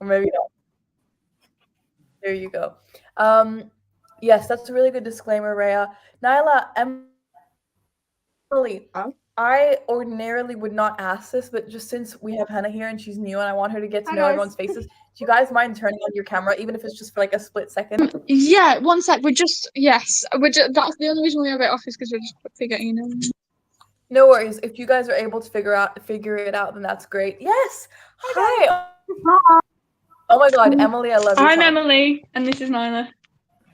Or maybe not. There you go. Yes, that's a really good disclaimer, Rhea. Nyla, Emily, I ordinarily would not ask this, but just since we have Hannah here and she's new and I want her to get to know everyone's faces, do you guys mind turning on your camera, even if it's just for like a split second? Yeah, 1 sec. That's the only reason we have it off is because we're just quickly getting in. No worries. If you guys are able to figure it out, then that's great. Yes. Hi. Oh my God, Emily, I love you. I'm Emily, and this is Nyla.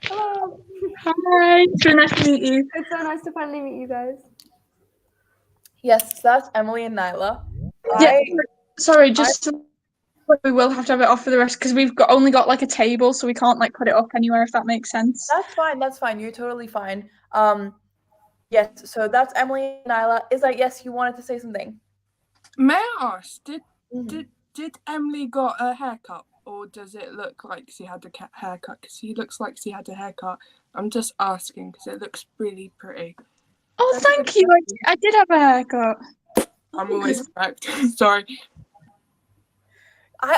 Hello. Hi. It's really nice to meet you. It's so nice to finally meet you guys. Yes, so that's Emily and Nyla. Yeah. Sorry, we will have to have it off for the rest because we've only got like a table, so we can't like put it up anywhere, if that makes sense. That's fine. That's fine. You're totally fine. Yes. So that's Emily and Nyla. Is that yes? You wanted to say something? May I ask, did Emily got a haircut, or does it look like she had a haircut? Because she looks like she had a haircut. I'm just asking because it looks really pretty. Oh, That's thank you. I did have a haircut. I'm always correct. Sorry. Are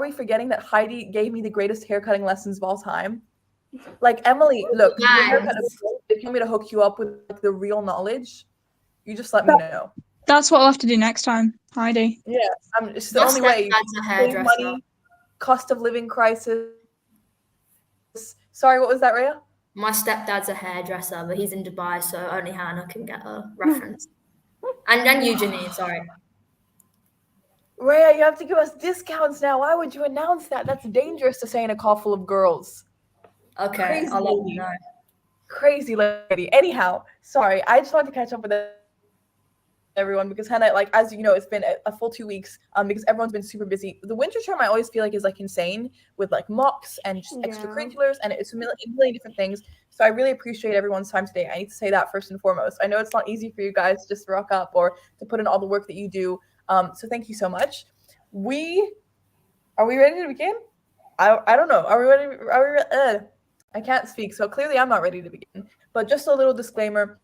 we forgetting that Heidi gave me the greatest haircutting lessons of all time? Like, Emily, look, your haircut is great. If you want me to hook you up with like the real knowledge, you just let me know. That's what I'll have to do next time, Heidi. Yeah, it's the only way. Save money, cost of living crisis. Sorry, what was that, Rhea? My stepdad's a hairdresser, but he's in Dubai, so only Hannah can get a reference. And you, Janine, sorry. Rhea, you have to give us discounts now. Why would you announce that? That's dangerous to say in a call full of girls. Okay, Crazy I'll let you know. Crazy lady. Anyhow, sorry, I just wanted to catch up with everyone because Hannah, like, as you know, it's been a full 2 weeks because everyone's been super busy. The winter term I always feel like is like insane with like mocks and just extracurriculars, and it's a million different things. So I really appreciate everyone's time today. I need to say that first and foremost. I know it's not easy for you guys to just rock up or to put in all the work that you do. So thank you so much. Are we ready to begin? I don't know. Are we ready? I can't speak, so clearly I'm not ready to begin. But just a little disclaimer.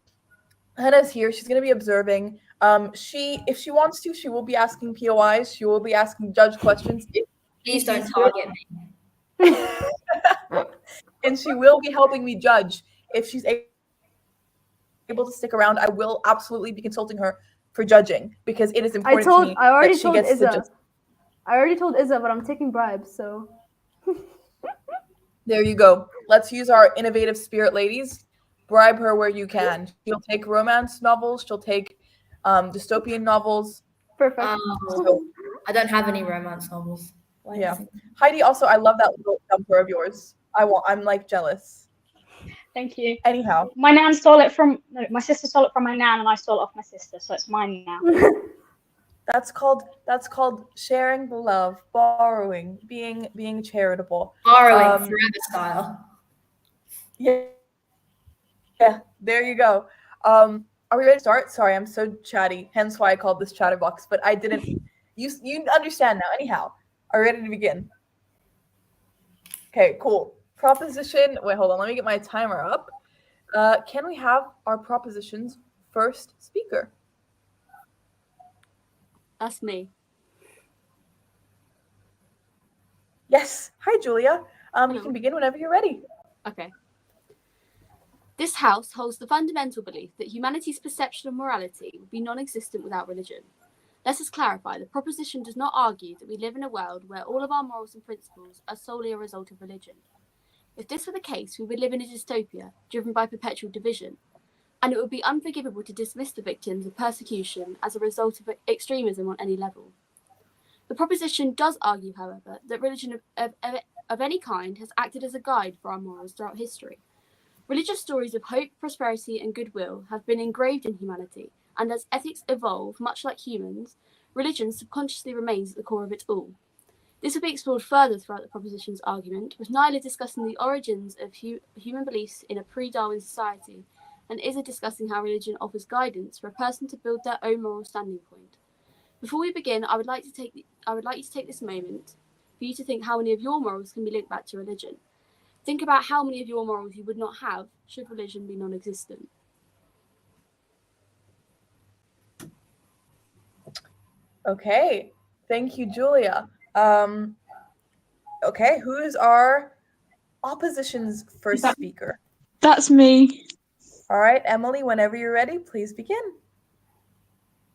Hannah's here. She's going to be observing. If she wants to, she will be asking POIs. She will be asking judge questions. Please don't target me. And she will be helping me judge. If she's able to stick around, I will absolutely be consulting her for judging because it is important to me that she gets to judge. I already told Izza, but I'm taking bribes, so. There you go. Let's use our innovative spirit, ladies. Bribe her where you can. She'll take romance novels. She'll take dystopian novels. Perfect. I don't have any romance novels. Yeah. Heidi, also, I love that little jumper of yours. I'm like jealous. Thank you. Anyhow. My sister stole it from my nan, and I stole it off my sister, so it's mine now. That's called sharing the love, borrowing, being charitable. Borrowing forever style. Yeah. Yeah, there you go. Are we ready to start? Sorry, I'm so chatty, hence why I called this Chatterbox, but I didn't. You understand now. Anyhow, are we ready to begin? Okay, cool. Proposition. Wait, hold on. Let me get my timer up. Can we have our proposition's first speaker? That's me. Yes. Hi, Julia. You can begin whenever you're ready. Okay. This house holds the fundamental belief that humanity's perception of morality would be non-existent without religion. Let us clarify, the proposition does not argue that we live in a world where all of our morals and principles are solely a result of religion. If this were the case, we would live in a dystopia driven by perpetual division, and it would be unforgivable to dismiss the victims of persecution as a result of extremism on any level. The proposition does argue, however, that religion of any kind has acted as a guide for our morals throughout history. Religious stories of hope, prosperity, and goodwill have been engraved in humanity, and as ethics evolve, much like humans, religion subconsciously remains at the core of it all. This will be explored further throughout the proposition's argument, with Nyla discussing the origins of human beliefs in a pre-Darwin society, and Izza discussing how religion offers guidance for a person to build their own moral standing point. Before we begin, I would like you to take this moment for you to think how many of your morals can be linked back to religion. Think about how many of your morals you would not have should religion be non-existent. Okay. Thank you, Julia. Okay, who is our opposition's first speaker? That's me. All right, Emily, whenever you're ready, please begin.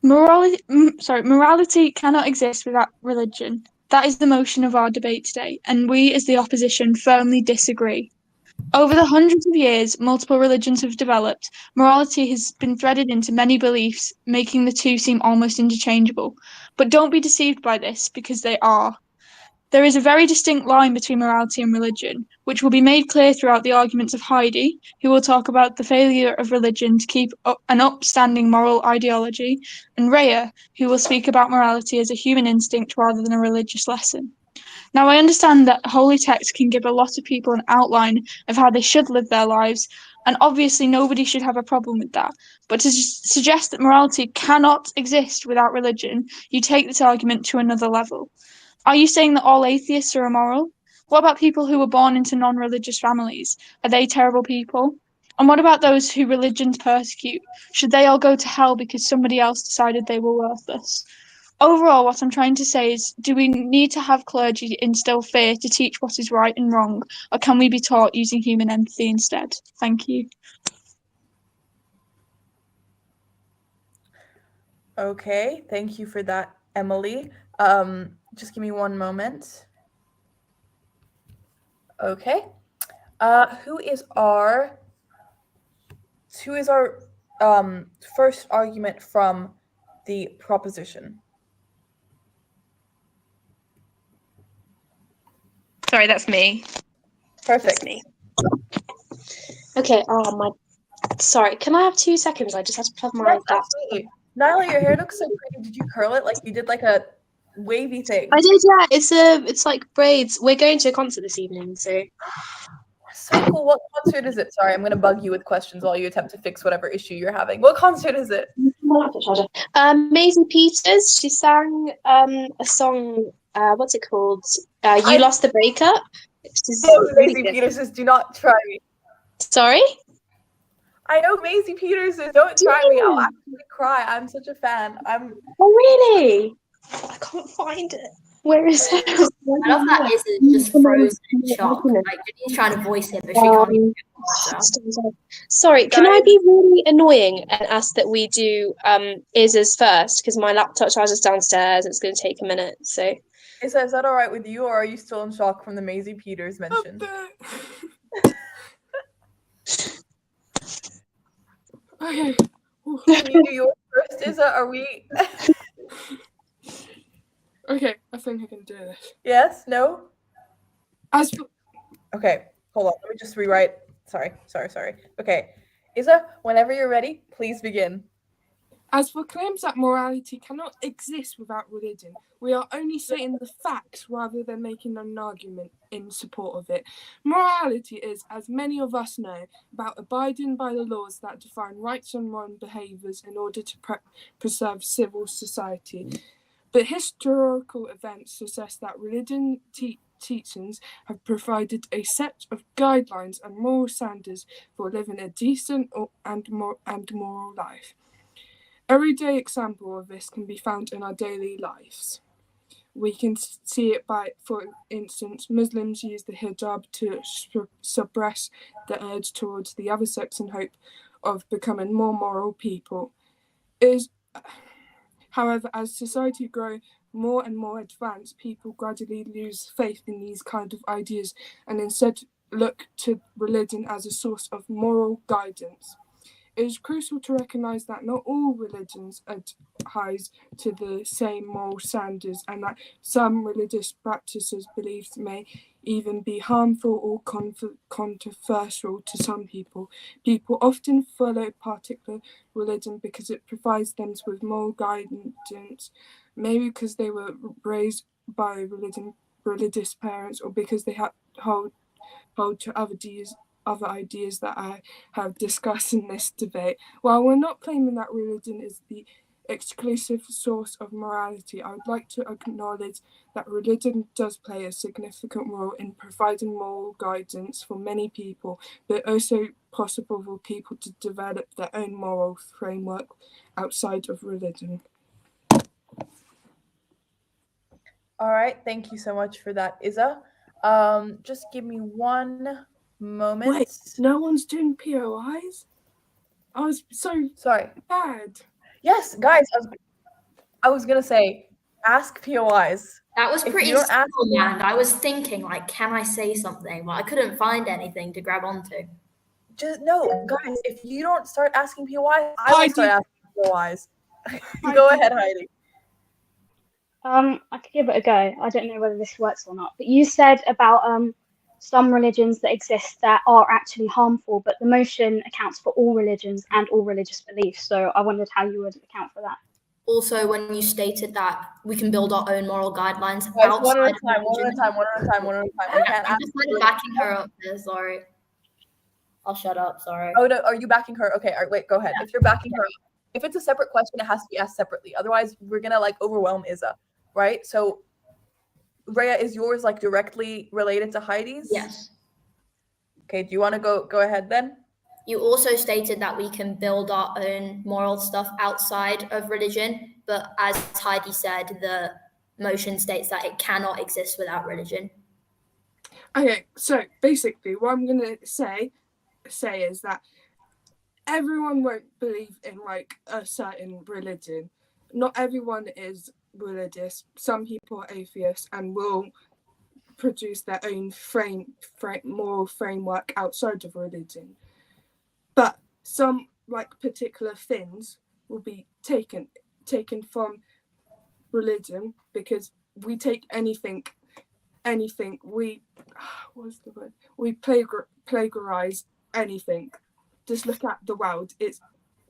Morality cannot exist without religion. That is the motion of our debate today, and we as the opposition firmly disagree. Over the hundreds of years multiple religions have developed, morality has been threaded into many beliefs, making the two seem almost interchangeable. But don't be deceived by this, because they are. There is a very distinct line between morality and religion, which will be made clear throughout the arguments of Heidi, who will talk about the failure of religion to keep up an upstanding moral ideology, and Rhea, who will speak about morality as a human instinct rather than a religious lesson. Now, I understand that holy text can give a lot of people an outline of how they should live their lives, and obviously nobody should have a problem with that. But to suggest that morality cannot exist without religion, you take this argument to another level. Are you saying that all atheists are immoral? What about people who were born into non-religious families? Are they terrible people? And what about those who religions persecute? Should they all go to hell because somebody else decided they were worthless? Overall, what I'm trying to say is, do we need to have clergy instill fear to teach what is right and wrong, or can we be taught using human empathy instead? Thank you. Okay, thank you for that, Emily. Just give me one moment. Okay. Who is our first argument from the proposition? Sorry, that's me. Perfect. That's me. Okay, sorry, can I have 2 seconds? I just had to plug my Yes, absolutely. Nyla, your hair looks so pretty. Did you curl it? Like you did like a wavy thing. I did, yeah. It's like braids. We're going to a concert this evening, so. So cool. What concert is it? Sorry, I'm gonna bug you with questions while you attempt to fix whatever issue you're having. What concert is it? Maisie Peters, she sang a song, what's it called? You Lost the Breakup. Maisie Peters is Do Not Try Me. Sorry? I know Maisie Peters is Don't Try Me. I'll actually cry. I'm such a fan. Oh, really? I can't find it. Where is it? I love that Izzy just frozen in shock. Like Jenny's trying to voice it, but she can't even get it. Sorry, can I be really annoying and ask that we do Iz's first? Because my laptop charger's downstairs. It's going to take a minute. So. Is that all right with you, or are you still in shock from the Maisie Peters mention? Okay. Can you do yours first, Izza? Are we? Okay, I think I can do this. Yes? No? Okay, hold on. Let me just rewrite. Sorry. Okay. Izza, whenever you're ready, please begin. As for claims that morality cannot exist without religion, we are only stating the facts rather than making an argument in support of it. Morality is, as many of us know, about abiding by the laws that define rights and wrong behaviours in order to preserve civil society. But historical events suggest that religion teachings have provided a set of guidelines and moral standards for living a decent and moral life. Everyday example of this can be found in our daily lives. We can see it by, for instance, Muslims use the hijab to suppress the urge towards the other sex in hope of becoming more moral people. However, as society grows more and more advanced, people gradually lose faith in these kind of ideas and instead look to religion as a source of moral guidance. It is crucial to recognise that not all religions adhere to the same moral standards and that some religious practices beliefs may even be harmful or controversial to some people. People often follow a particular religion because it provides them with moral guidance, maybe because they were raised by religious parents, or because they hold to other ideas that I have discussed in this debate. While we're not claiming that religion is the exclusive source of morality, I would like to acknowledge that religion does play a significant role in providing moral guidance for many people, but also possible for people to develop their own moral framework outside of religion. All right, thank you so much for that, Isa. Just give me one moment. Wait, no one's doing POIs? I was so Sorry. bad. Yes, guys, I was gonna say, ask POIs. That was If pretty you don't ask- simple, man. I was thinking, like, can I say something? But I couldn't find anything to grab onto. Just no, guys. If you don't start asking POIs, I will start Heidi. asking POIs. Go Heidi. ahead, Heidi. I could give it a go. I don't know whether this works or not, but you said about some religions that exist that are actually harmful, but the motion accounts for all religions and all religious beliefs. So I wondered how you would account for that. Also, when you stated that we can build our own moral guidelines Guys, outside one at a of time. One at a religion. time. One at a time. One at a time. We can't I'm ask. just kind of backing her up there, sorry. I'll shut up, sorry. Oh no, are you backing her? Okay, all right, wait, go ahead. If you're backing her, if it's a separate question, it has to be asked separately. Otherwise, we're gonna like overwhelm Isa, right? So, Rhea, is yours like directly related to Heidi's? Yes. Okay, do you want to go ahead then? You also stated that we can build our own moral stuff outside of religion, but as Heidi said, the motion states that it cannot exist without religion. Okay, so basically what I'm gonna say is that everyone won't believe in like a certain religion. Not everyone is religious. Some people are atheists and will produce their own moral framework outside of religion. But some like particular things will be taken from religion because we take anything we what's the word? We plagiarize anything. Just look at the world. It's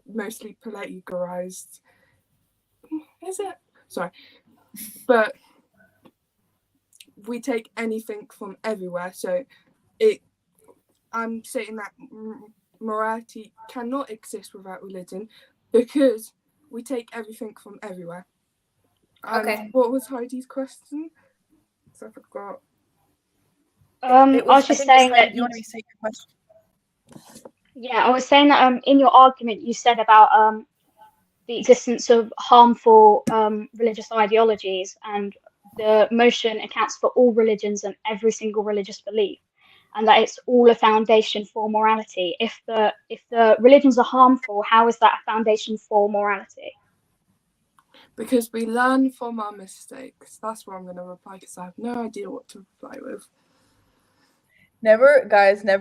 mostly plagiarized. Is it? Sorry. But we take anything from everywhere. So I'm saying that morality cannot exist without religion because we take everything from everywhere. And Okay. what was Heidi's question? So I forgot. I was just saying that you want to restate your question. yeah, I was saying that in your argument you said about the existence of harmful religious ideologies, and the motion accounts for all religions and every single religious belief, and that it's all a foundation for morality. If the religions are harmful, how is that a foundation for morality? Because we learn from our mistakes. That's what I'm going to reply because I have no idea what to reply with. Never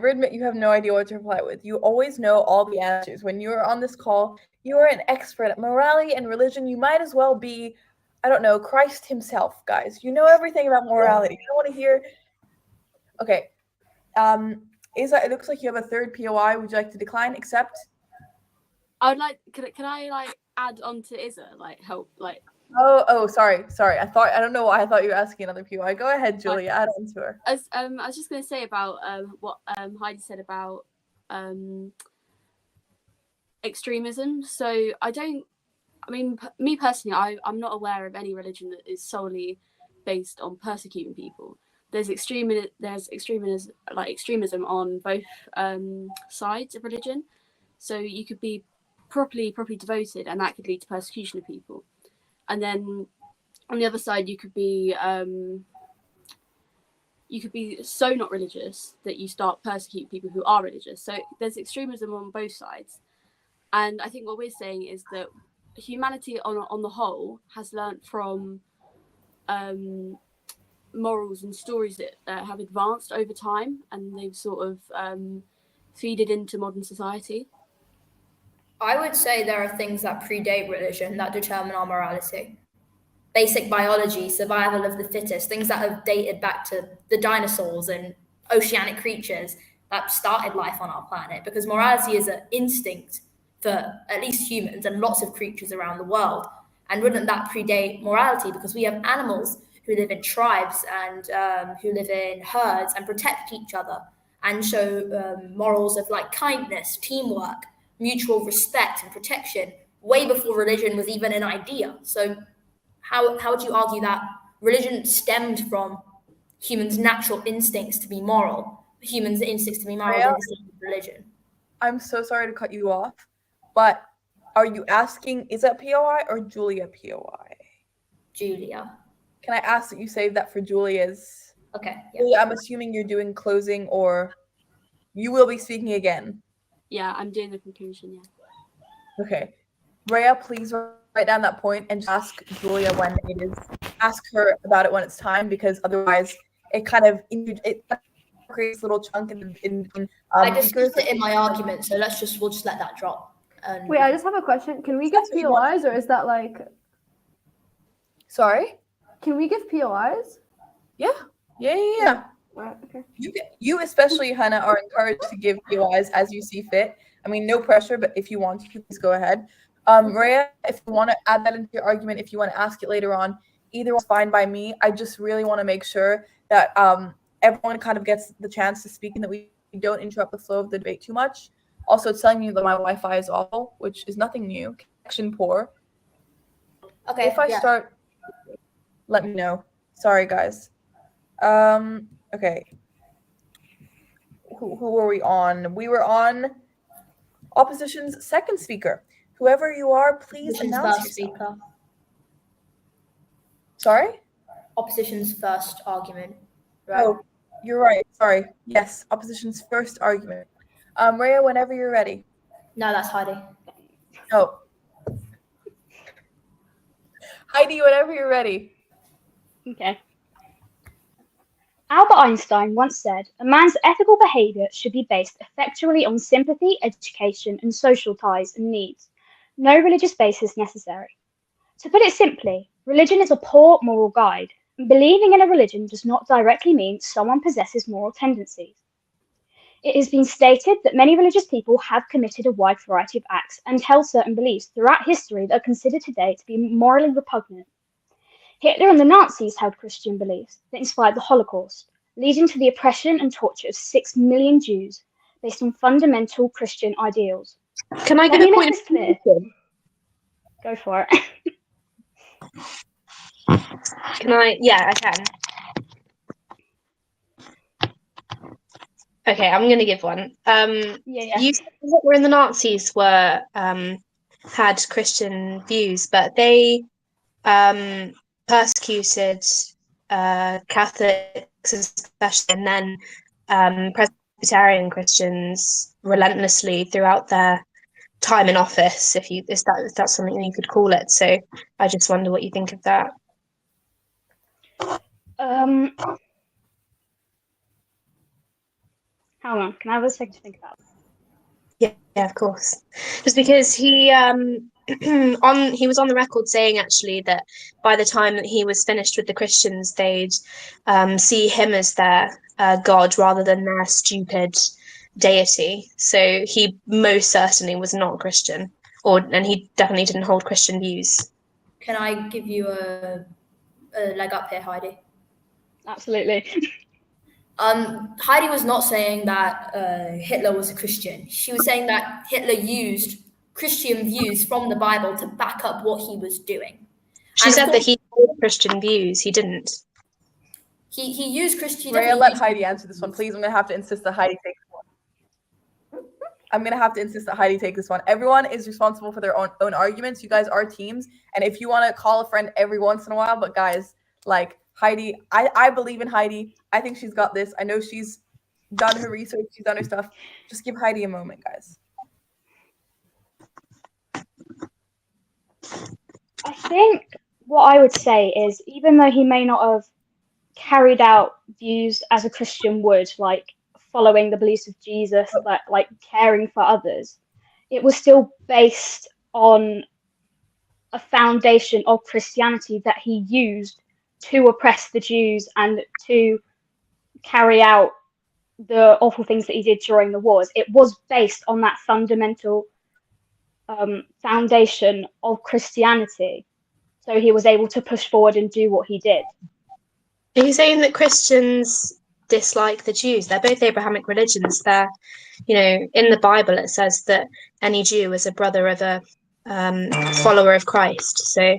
admit you have no idea what to reply with. You always know all the answers. When you're on this call, you are an expert at morality and religion. You might as well be, I don't know, Christ himself, guys. You know everything about morality. You don't want to hear. Okay. Isa, it looks like you have a third POI. Would you like to decline? Accept? I would like. Can I like add on to Isa? Like help? Like. Oh, sorry. I don't know why I thought you were asking another POI. Go ahead, Julia. Add on to her. I was just going to say about what Heidi said about extremism. So me personally, I'm not aware of any religion that is solely based on persecuting people. There's extremism on both sides of religion. So you could be properly devoted, and that could lead to persecution of people. And then on the other side, you could be so not religious that you start persecuting people who are religious. So there's extremism on both sides. And I think what we're saying is that humanity on the whole has learnt from morals and stories that have advanced over time, and they've sort of feeded into modern society. I would say there are things that predate religion that determine our morality. Basic biology, survival of the fittest, things that have dated back to the dinosaurs and oceanic creatures that started life on our planet, because morality is an instinct for at least humans and lots of creatures around the world. And wouldn't that predate morality? Because we have animals who live in tribes and who live in herds and protect each other and show morals of like kindness, teamwork, mutual respect and protection way before religion was even an idea. So how would you argue that religion stemmed from humans' natural instincts to be moral? Humans' instincts to be moral didn't stem from religion. I'm so sorry to cut you off, but are you asking, is that POI or Julia POI? Julia. can I ask that you save that for Julia's? Okay. Yeah. Julia, I'm assuming you're doing closing, or you will be speaking again. Yeah, I'm doing the conclusion. Yeah. Okay. Rhea, please write down that point and just ask Julia when it is. Ask her about it when it's time, because otherwise it kind of creates a little chunk in I discussed it in my argument, so we'll just let that drop. Wait, I just have a question. Can we give That's what you want. POIs, or is that like? Sorry? Can we give POIs? Yeah. Right, okay. You especially, Hannah, are encouraged to give POIs as you see fit. I mean, no pressure, but if you want to, please go ahead. Rhea, if you want to add that into your argument, if you want to ask it later on, either one's fine by me. I just really want to make sure that everyone kind of gets the chance to speak and that we don't interrupt the flow of the debate too much. Also, it's telling me that my Wi-Fi is awful, which is nothing new. Connection poor. Okay. If I start, let me know. Sorry, guys. Okay. Who were we on? We were on opposition's second speaker. Whoever you are, please announce first yourself. speaker. Sorry? Opposition's first argument. Right. Oh, you're right. Sorry. Yes, opposition's first argument. Rhea, whenever you're ready. No, that's Heidi. Oh. Heidi, whenever you're ready. Okay. Albert Einstein once said, "A man's ethical behavior should be based effectually on sympathy, education, and social ties and needs. No religious basis necessary." To put it simply, religion is a poor moral guide, and believing in a religion does not directly mean someone possesses moral tendencies. It has been stated that many religious people have committed a wide variety of acts and held certain beliefs throughout history that are considered today to be morally repugnant. Hitler and the Nazis held Christian beliefs that inspired the Holocaust, leading to the oppression and torture of 6 million Jews based on fundamental Christian ideals. Can I Let get me a make point this of clear. contention? Go for it. Can I? Yeah, I can. Okay, I'm going to give one. Yeah. You said that Hitler and the Nazis were had Christian views, but they persecuted Catholics, especially, and then Presbyterian Christians relentlessly throughout their time in office. If that's something you could call it. So I just wonder what you think of that. Hang on, can I have a second to think about it? Yeah, of course. Just because he he was on the record saying actually that by the time that he was finished with the Christians, they'd see him as their god rather than their stupid deity. So he most certainly was not Christian, and he definitely didn't hold Christian views. Can I give you a leg up here, Heidi? Absolutely. Heidi was not saying that Hitler was a Christian. She was saying that Hitler used Christian views from the Bible to back up what he was doing. She said that he held Christian views. He didn't. He used Christian. Rhea, let Heidi answer this one, please. I'm going to have to insist that Heidi take this one. I'm going to have to insist that Heidi take this one. Everyone is responsible for their own arguments. You guys are teams. And if you want to call a friend every once in a while, but guys, like Heidi, I believe in Heidi. I think she's got this. I know she's done her research. She's done her stuff. Just give Heidi a moment, guys. I think what I would say is, even though he may not have carried out views as a Christian would, like following the beliefs of Jesus, like caring for others, it was still based on a foundation of Christianity that he used to oppress the Jews and to carry out the awful things that he did during the wars. It was based on that fundamental foundation of Christianity. So he was able to push forward and do what he did. Are you saying that Christians dislike the Jews? They're both Abrahamic religions. They're, in the Bible it says that any Jew is a brother of a follower of Christ. So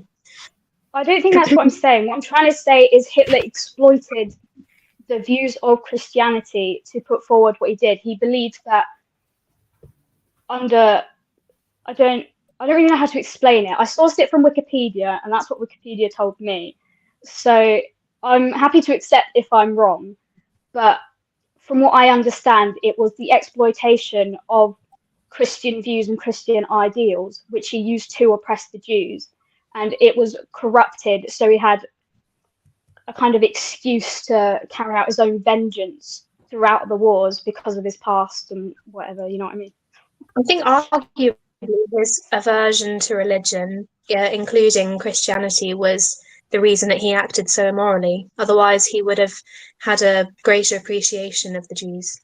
I don't think that's what I'm saying. What I'm trying to say is Hitler exploited the views of Christianity to put forward what he did. He believed that I don't really know how to explain it. I sourced it from Wikipedia, and that's what Wikipedia told me. So I'm happy to accept if I'm wrong, but from what I understand, it was the exploitation of Christian views and Christian ideals, which he used to oppress the Jews, and it was corrupted, so he had a kind of excuse to carry out his own vengeance throughout the wars because of his past and whatever, you know what I mean? I think arguably his aversion to religion, yeah, including Christianity, was the reason that he acted so immorally. Otherwise, he would have had a greater appreciation of the Jews.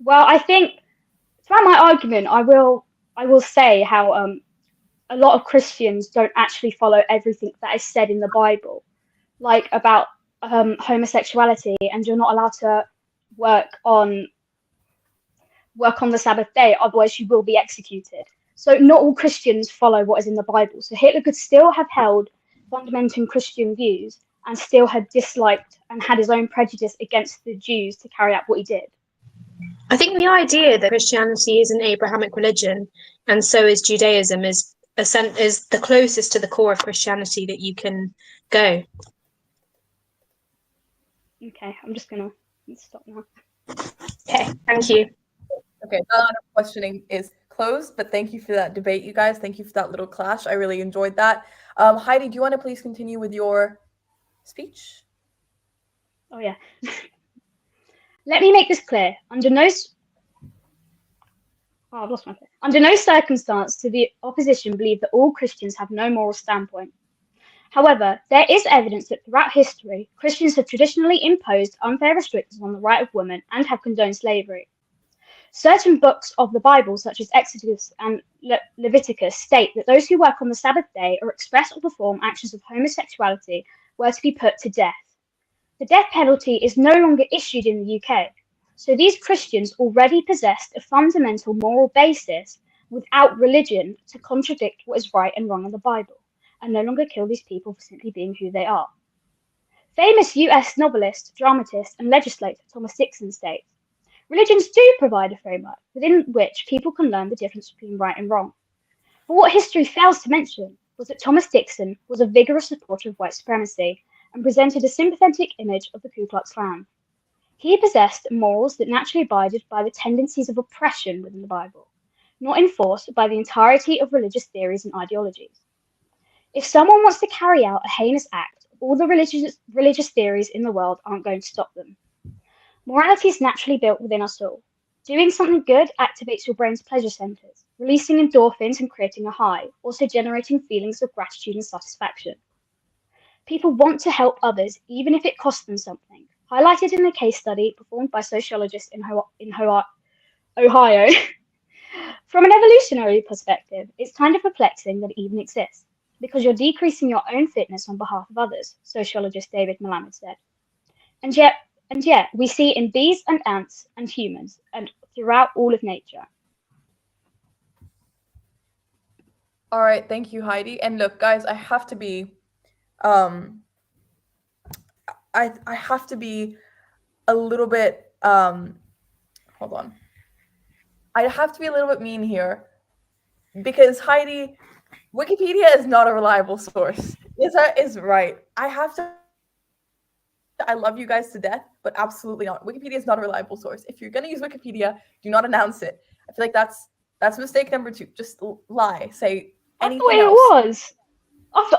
Well, I think throughout my argument, I will say how a lot of Christians don't actually follow everything that is said in the Bible, like about homosexuality, and you're not allowed to work on the Sabbath day, otherwise you will be executed. So not all Christians follow what is in the Bible. So Hitler could still have held fundamental Christian views and still had disliked and had his own prejudice against the Jews to carry out what he did. I think the idea that Christianity is an Abrahamic religion and so is Judaism is the closest to the core of Christianity that you can go. Okay, I'm just gonna stop now. Okay, thank you. Okay, that line of questioning is closed, but thank you for that debate, you guys. Thank you for that little clash. I really enjoyed that. Heidi, do you want to please continue with your speech? Oh yeah. Let me make this clear. Under no circumstance do the opposition believe that all Christians have no moral standpoint. However, there is evidence that throughout history, Christians have traditionally imposed unfair restrictions on the right of women and have condoned slavery. Certain books of the Bible, such as Exodus and Leviticus, state that those who work on the Sabbath day or express or perform actions of homosexuality were to be put to death. The death penalty is no longer issued in the UK, so these Christians already possessed a fundamental moral basis without religion to contradict what is right and wrong in the Bible, and no longer kill these people for simply being who they are. Famous US novelist, dramatist, and legislator Thomas Dixon states, "Religions do provide a framework within which people can learn the difference between right and wrong." But what history fails to mention was that Thomas Dixon was a vigorous supporter of white supremacy and presented a sympathetic image of the Ku Klux Klan. He possessed morals that naturally abided by the tendencies of oppression within the Bible, not enforced by the entirety of religious theories and ideologies. If someone wants to carry out a heinous act, all the religious theories in the world aren't going to stop them. Morality is naturally built within us all. Doing something good activates your brain's pleasure centers, releasing endorphins and creating a high, also generating feelings of gratitude and satisfaction. People want to help others, even if it costs them something, highlighted in a case study performed by sociologists in Ohio. From an evolutionary perspective, it's kind of perplexing that it even exists, because you're decreasing your own fitness on behalf of others, sociologist David Melamed said. And yet, we see it in bees and ants and humans, and throughout all of nature. All right, thank you, Heidi. And look, guys, I have to be I have to be a little bit hold on. I have to be a little bit mean here because Heidi, Wikipedia is not a reliable source. Isa is right. I love you guys to death, but absolutely not. Wikipedia is not a reliable source. If you're going to use Wikipedia, do not announce it. I feel like that's mistake number 2. Just lie. Say anything That's the way else. it was. I've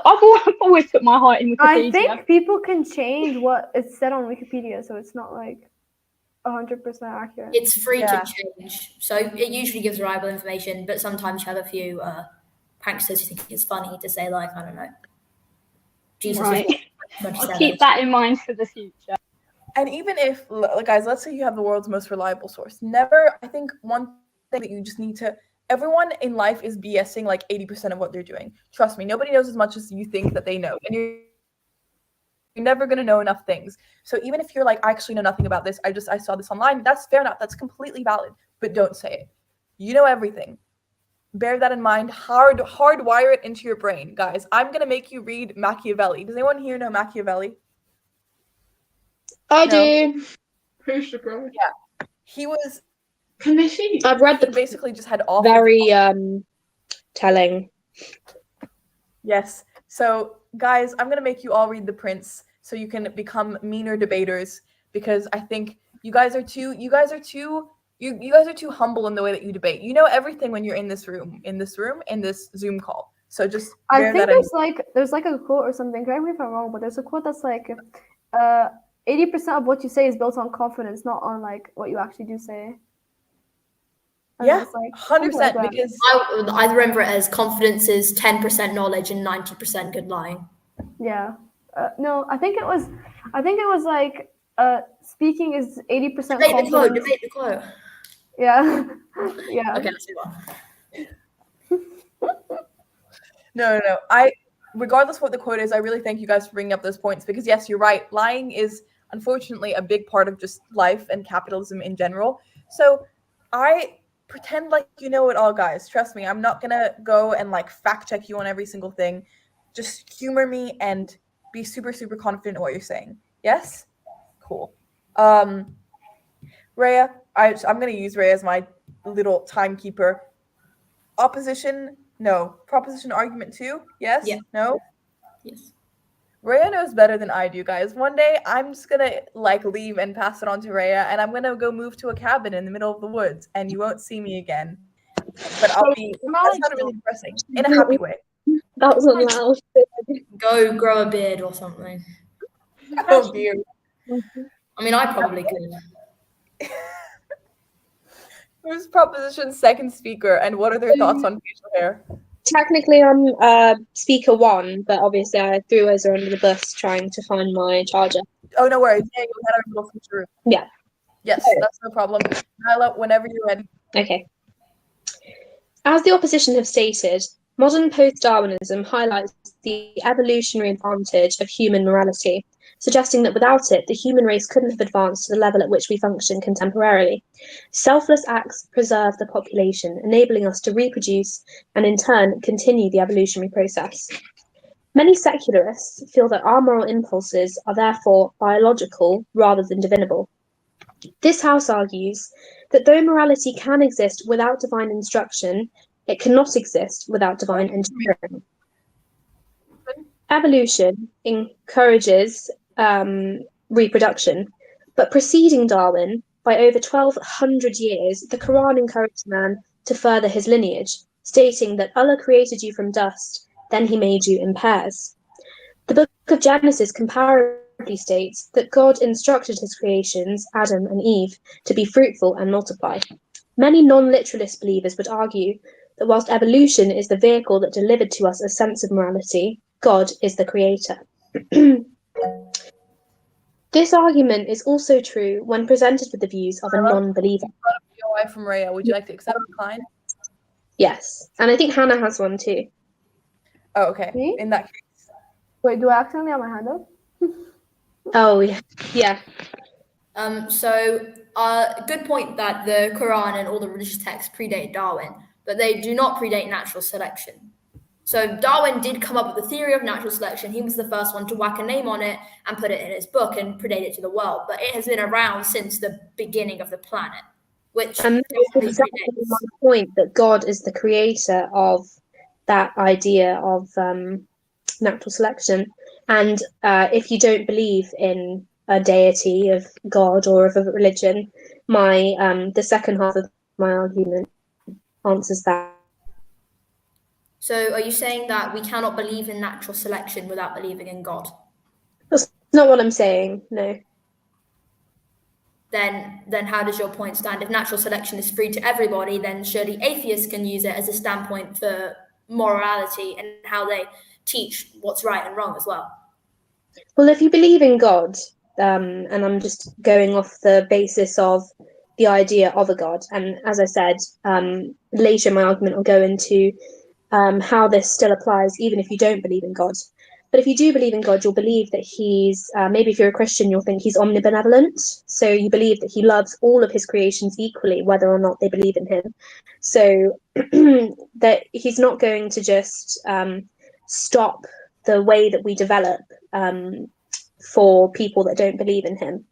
always put my heart in Wikipedia. I think people can change what is said on Wikipedia, so it's not like 100% accurate. It's free to change, so it usually gives reliable information. But sometimes you have a few pranksters who think it's funny to say, like, I don't know, Jesus. Right. I'll keep that in mind for the future. And even if, guys, let's say you have the world's most reliable source. Never, I think one thing that you just need to, everyone in life is BSing like 80% of what they're doing. Trust me, nobody knows as much as you think that they know. And you're never going to know enough things. So even if you're like, I actually know nothing about this, I saw this online, that's fair enough. That's completely valid. But don't say it. You know everything. Bear that in mind. Hardwire it into your brain, guys. I'm going to make you read Machiavelli. Does anyone here know Machiavelli? I do. Yeah. He was... I've read He basically just had awful... Very telling. Yes. So, guys, I'm gonna make you all read the prints so you can become meaner debaters because I think you guys are too you guys are too humble in the way that you debate. You know everything when you're in this Zoom call. So just I bear think that in. there's like a quote or something. Correct me if I'm wrong, but there's a quote that's like, 80% of what you say is built on confidence, not on like what you actually do say. And Yeah, it's like 100% that. because I remember it as confidence is 10% knowledge and 90% good lying. Yeah. No, I think it was like speaking is 80% Debate the quote. confidence. Debate the quote. Yeah. Yeah. Okay, let's move on. no. Regardless of what the quote is, I really thank you guys for bringing up those points because yes, you're right. Lying is unfortunately a big part of just life and capitalism in general. So I pretend like you know it all, guys. Trust me, I'm not gonna go and like fact check you on every single thing. Just humor me and be super, super confident in what you're saying. Yes? Cool. Rhea, I'm gonna use Rhea as my little timekeeper. Opposition, no. Proposition argument 2, yes? Yeah. No? Yes. Rhea knows better than I do, guys. One day I'm just gonna like leave and pass it on to Rhea, and I'm gonna go move to a cabin in the middle of the woods, and you won't see me again. But I'll be. That's not really depressing in a happy way. That was allowed. Go grow a beard or something. Oh dear. I mean, I probably could. Who's proposition's second speaker, and what are their thoughts on facial hair? Technically, I'm speaker 1, but obviously I threw Ezra under the bus trying to find my charger. Oh, no worries. Yeah, you had our little future room. Yeah. Yes, that's no problem. Nyla, whenever you're ready. Okay. As the opposition have stated, modern post-Darwinism highlights the evolutionary advantage of human morality, suggesting that without it, the human race couldn't have advanced to the level at which we function contemporarily. Selfless acts preserve the population, enabling us to reproduce and in turn continue the evolutionary process. Many secularists feel that our moral impulses are therefore biological rather than divinable. This house argues that though morality can exist without divine instruction, it cannot exist without divine engineering. Evolution encourages reproduction, but preceding Darwin, by over 1,200 years, the Quran encouraged man to further his lineage, stating that Allah created you from dust, then he made you in pairs. The book of Genesis comparably states that God instructed his creations, Adam and Eve, to be fruitful and multiply. Many non-literalist believers would argue that whilst evolution is the vehicle that delivered to us a sense of morality, God is the creator. This argument is also true when presented with the views of a non-believer. POI from Rhea. Would you like to accept or decline? Yes, and I think Hannah has one too. Oh, okay. Me? In that case. Wait, do I accidentally have my hand up? Oh, yeah. Good point that the Quran and all the religious texts predate Darwin, but they do not predate natural selection. So Darwin did come up with the theory of natural selection. He was the first one to whack a name on it and put it in his book and predate it to the world. But it has been around since the beginning of the planet, which And that's exactly my point, that God is the creator of that idea of natural selection. And if you don't believe in a deity of God or of a religion, the second half of my argument answers that. So are you saying that we cannot believe in natural selection without believing in God? That's not what I'm saying, no. Then how does your point stand? If natural selection is free to everybody, then surely atheists can use it as a standpoint for morality and how they teach what's right and wrong as well. Well, if you believe in God, and I'm just going off the basis of the idea of a God, and as I said, later in my argument I'll go into how this still applies even if you don't believe in God. But if you do believe in God, you'll believe that he's, maybe if you're a Christian, you'll think he's omnibenevolent. So you believe that he loves all of his creations equally, whether or not they believe in him. So that he's not going to just stop the way that we develop for people that don't believe in him.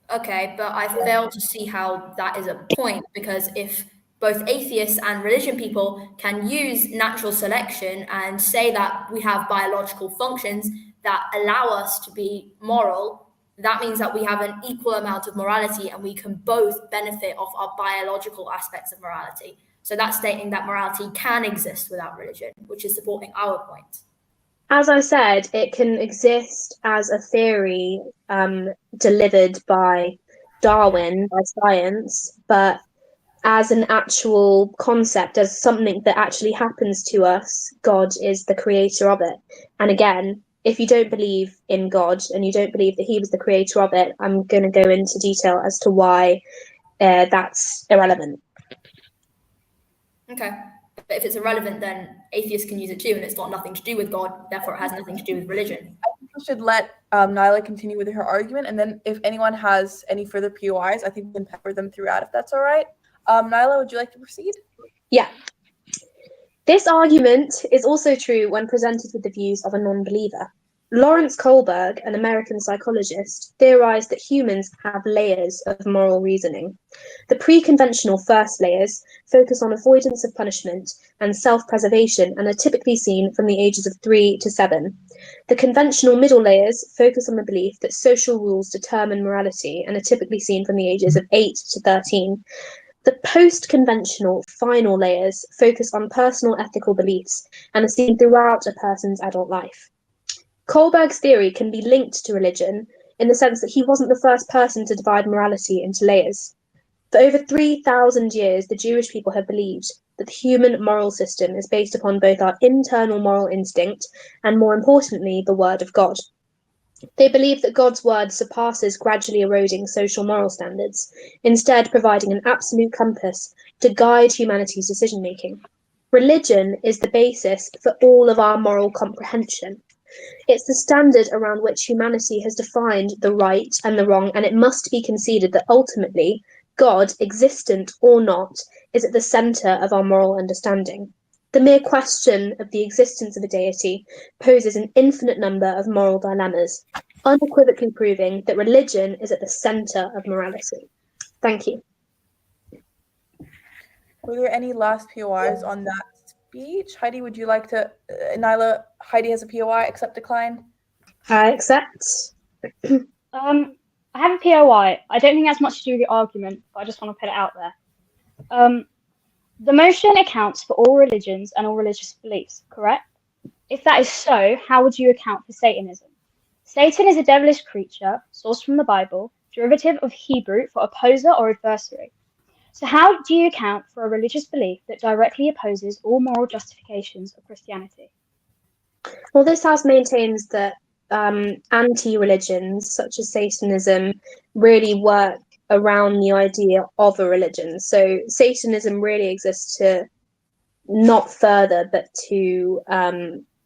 Okay, but I fail to see how that is a point, because if both atheists and religion people can use natural selection and say that we have biological functions that allow us to be moral. That means that we have an equal amount of morality and we can both benefit off our biological aspects of morality. So that's stating that morality can exist without religion, which is supporting our point. As I said, it can exist as a theory delivered by Darwin, by science, but as an actual concept, as something that actually happens to us, God is the creator of it. And again, if you don't believe in God and you don't believe that he was the creator of it, I'm going to go into detail as to why that's irrelevant. Okay. But if it's irrelevant, then atheists can use it too, and it's got nothing to do with God, therefore it has nothing to do with religion. I think we should let Nyla continue with her argument, and then if anyone has any further POIs, I think we can pepper them throughout, if that's all right. Nyla, would you like to proceed? Yeah. This argument is also true when presented with the views of a non-believer. Lawrence Kohlberg, an American psychologist, theorized that humans have layers of moral reasoning. The pre-conventional first layers focus on avoidance of punishment and self-preservation and are typically seen from the ages of 3 to 7. The conventional middle layers focus on the belief that social rules determine morality and are typically seen from the ages of 8 to 13. The post-conventional final layers focus on personal ethical beliefs and are seen throughout a person's adult life. Kohlberg's theory can be linked to religion in the sense that he wasn't the first person to divide morality into layers. For over 3,000 years, the Jewish people have believed that the human moral system is based upon both our internal moral instinct and, more importantly, the word of God. They believe that God's word surpasses gradually eroding social moral standards, instead providing an absolute compass to guide humanity's decision-making. Religion is the basis for all of our moral comprehension. It's the standard around which humanity has defined the right and the wrong, and it must be conceded that ultimately, God, existent or not, is at the centre of our moral understanding. The mere question of the existence of a deity poses an infinite number of moral dilemmas, unequivocally proving that religion is at the centre of morality. Thank you. Were there any last POIs on that speech? Heidi, would you like to? Nyla, Heidi has a POI. Accept, decline? I accept. I have a POI. I don't think that's much to do with the argument, but I just want to put it out there. The motion accounts for all religions and all religious beliefs, correct? If that is so, how would you account for Satanism? Satan is a devilish creature, sourced from the Bible, derivative of Hebrew for opposer or adversary. So how do you account for a religious belief that directly opposes all moral justifications of Christianity? Well, this house maintains that anti-religions, such as Satanism, really work around the idea of a religion. So Satanism really exists to not further, but to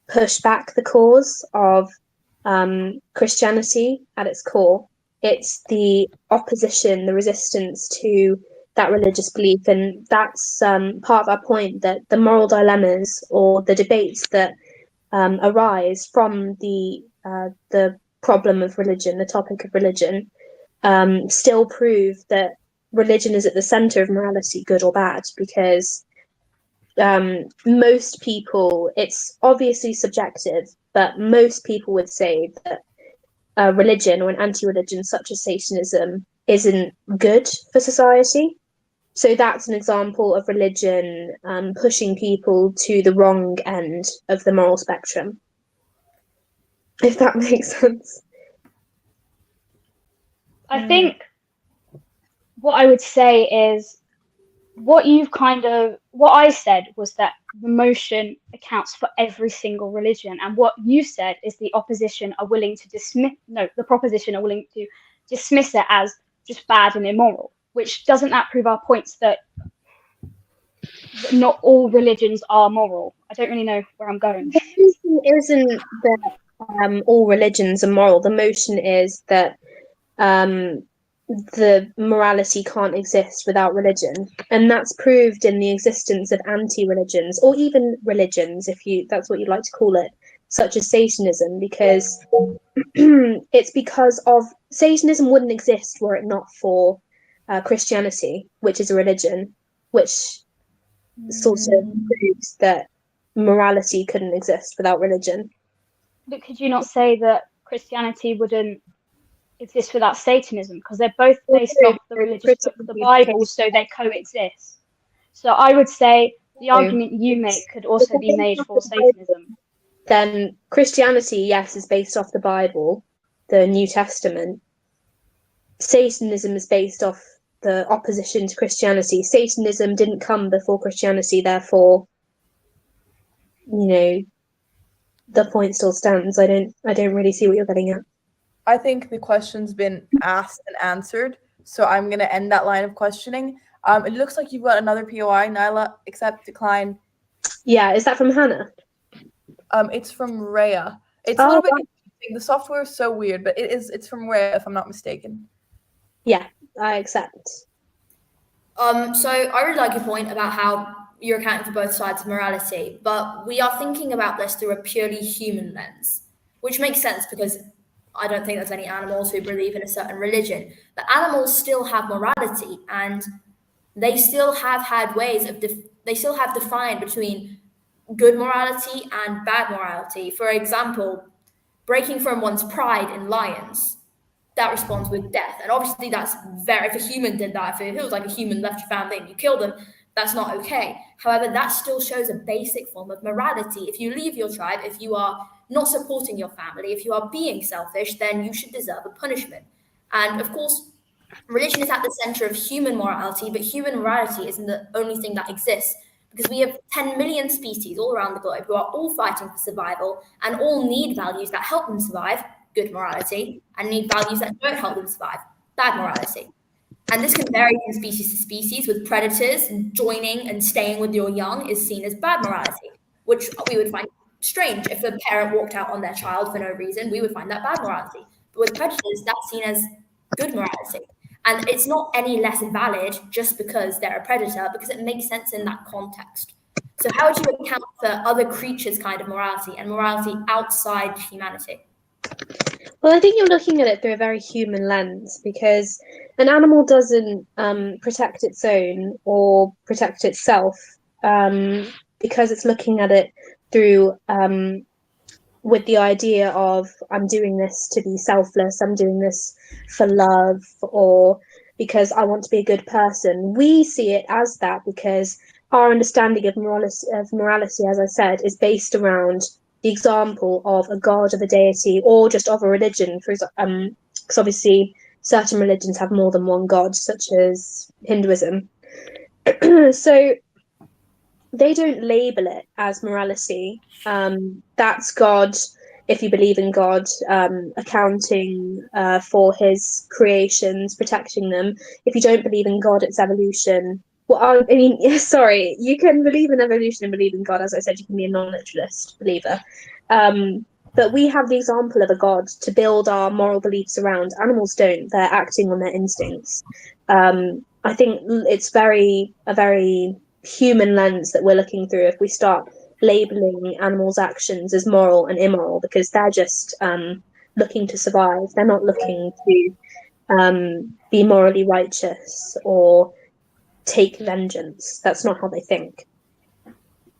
push back the cause of Christianity at its core. It's the opposition, the resistance to that religious belief, and that's part of our point, that the moral dilemmas or the debates that arise from the problem of religion, the topic of religion, still prove that religion is at the center of morality, good or bad, because most people, it's obviously subjective, but most people would say that religion or an anti-religion such as Satanism isn't good for society. So that's an example of religion pushing people to the wrong end of the moral spectrum, if that makes sense. I think what I would say is what I said was that the motion accounts for every single religion, and what you said is the proposition are willing to dismiss it as just bad and immoral, which doesn't that prove our points that not all religions are moral? I don't really know where I'm going. It isn't that all religions are moral. The motion is that the morality can't exist without religion, and that's proved in the existence of anti-religions, or even religions, if that's what you'd like to call it, such as Satanism, because it's because of Satanism wouldn't exist were it not for Christianity, which is a religion, which sort of proves that morality couldn't exist without religion. But could you not say that Christianity wouldn't exist without Satanism? Because they're both based off the religious book, the Bible, so they coexist. So I would say the argument you make could also be made for Satanism. Then Christianity, yes, is based off the Bible, the New Testament. Satanism is based off the opposition to Christianity. Satanism didn't come before Christianity, therefore, the point still stands. I don't really see what you're getting at. I think the question's been asked and answered, so I'm gonna end that line of questioning. It looks like you've got another POI, Nyla. Accept, decline. Yeah, is that from Hannah? It's from Rhea. It's a little bit confusing. The software is so weird, but it's from Rhea, if I'm not mistaken. Yeah, I accept. So I really like your point about how you're accounting for both sides of morality, but we are thinking about this through a purely human lens, which makes sense because I don't think there's any animals who believe in a certain religion, but animals still have morality, and they still have had ways of they still have defined between good morality and bad morality. For example, breaking from one's pride in lions, that responds with death. And obviously that's if a human did that, if it was like a human left your family and you killed them, that's not okay. However, that still shows a basic form of morality. If you leave your tribe, if you are not supporting your family, if you are being selfish, then you should deserve a punishment. And of course, religion is at the center of human morality, but human morality isn't the only thing that exists, because we have 10 million species all around the globe who are all fighting for survival and all need values that help them survive, good morality, and need values that don't help them survive, bad morality. And this can vary from species to species, with predators joining and staying with your young is seen as bad morality, which we would find strange. If a parent walked out on their child for no reason, we would find that bad morality. But with predators, that's seen as good morality. And it's not any less valid just because they're a predator, because it makes sense in that context. So how would you account for other creatures' kind of morality and morality outside humanity? Well, I think you're looking at it through a very human lens, because an animal doesn't protect its own or protect itself because it's looking at it through with the idea of, I'm doing this to be selfless, I'm doing this for love, or because I want to be a good person. We see it as that because our understanding of morality, as I said, is based around the example of a god, of a deity, or just of a religion. Because obviously certain religions have more than one god, such as Hinduism. So they don't label it as morality. That's God, if you believe in God, accounting for his creations, protecting them. If you don't believe in God, it's evolution. Well, I mean, sorry, you can believe in evolution and believe in God. As I said, you can be a non-literalist believer. But we have the example of a God to build our moral beliefs around. Animals don't. They're acting on their instincts. I think it's a very human lens that we're looking through if we start labeling animals' actions as moral and immoral, because they're just looking to survive. They're not looking to be morally righteous or take vengeance. That's not how they think.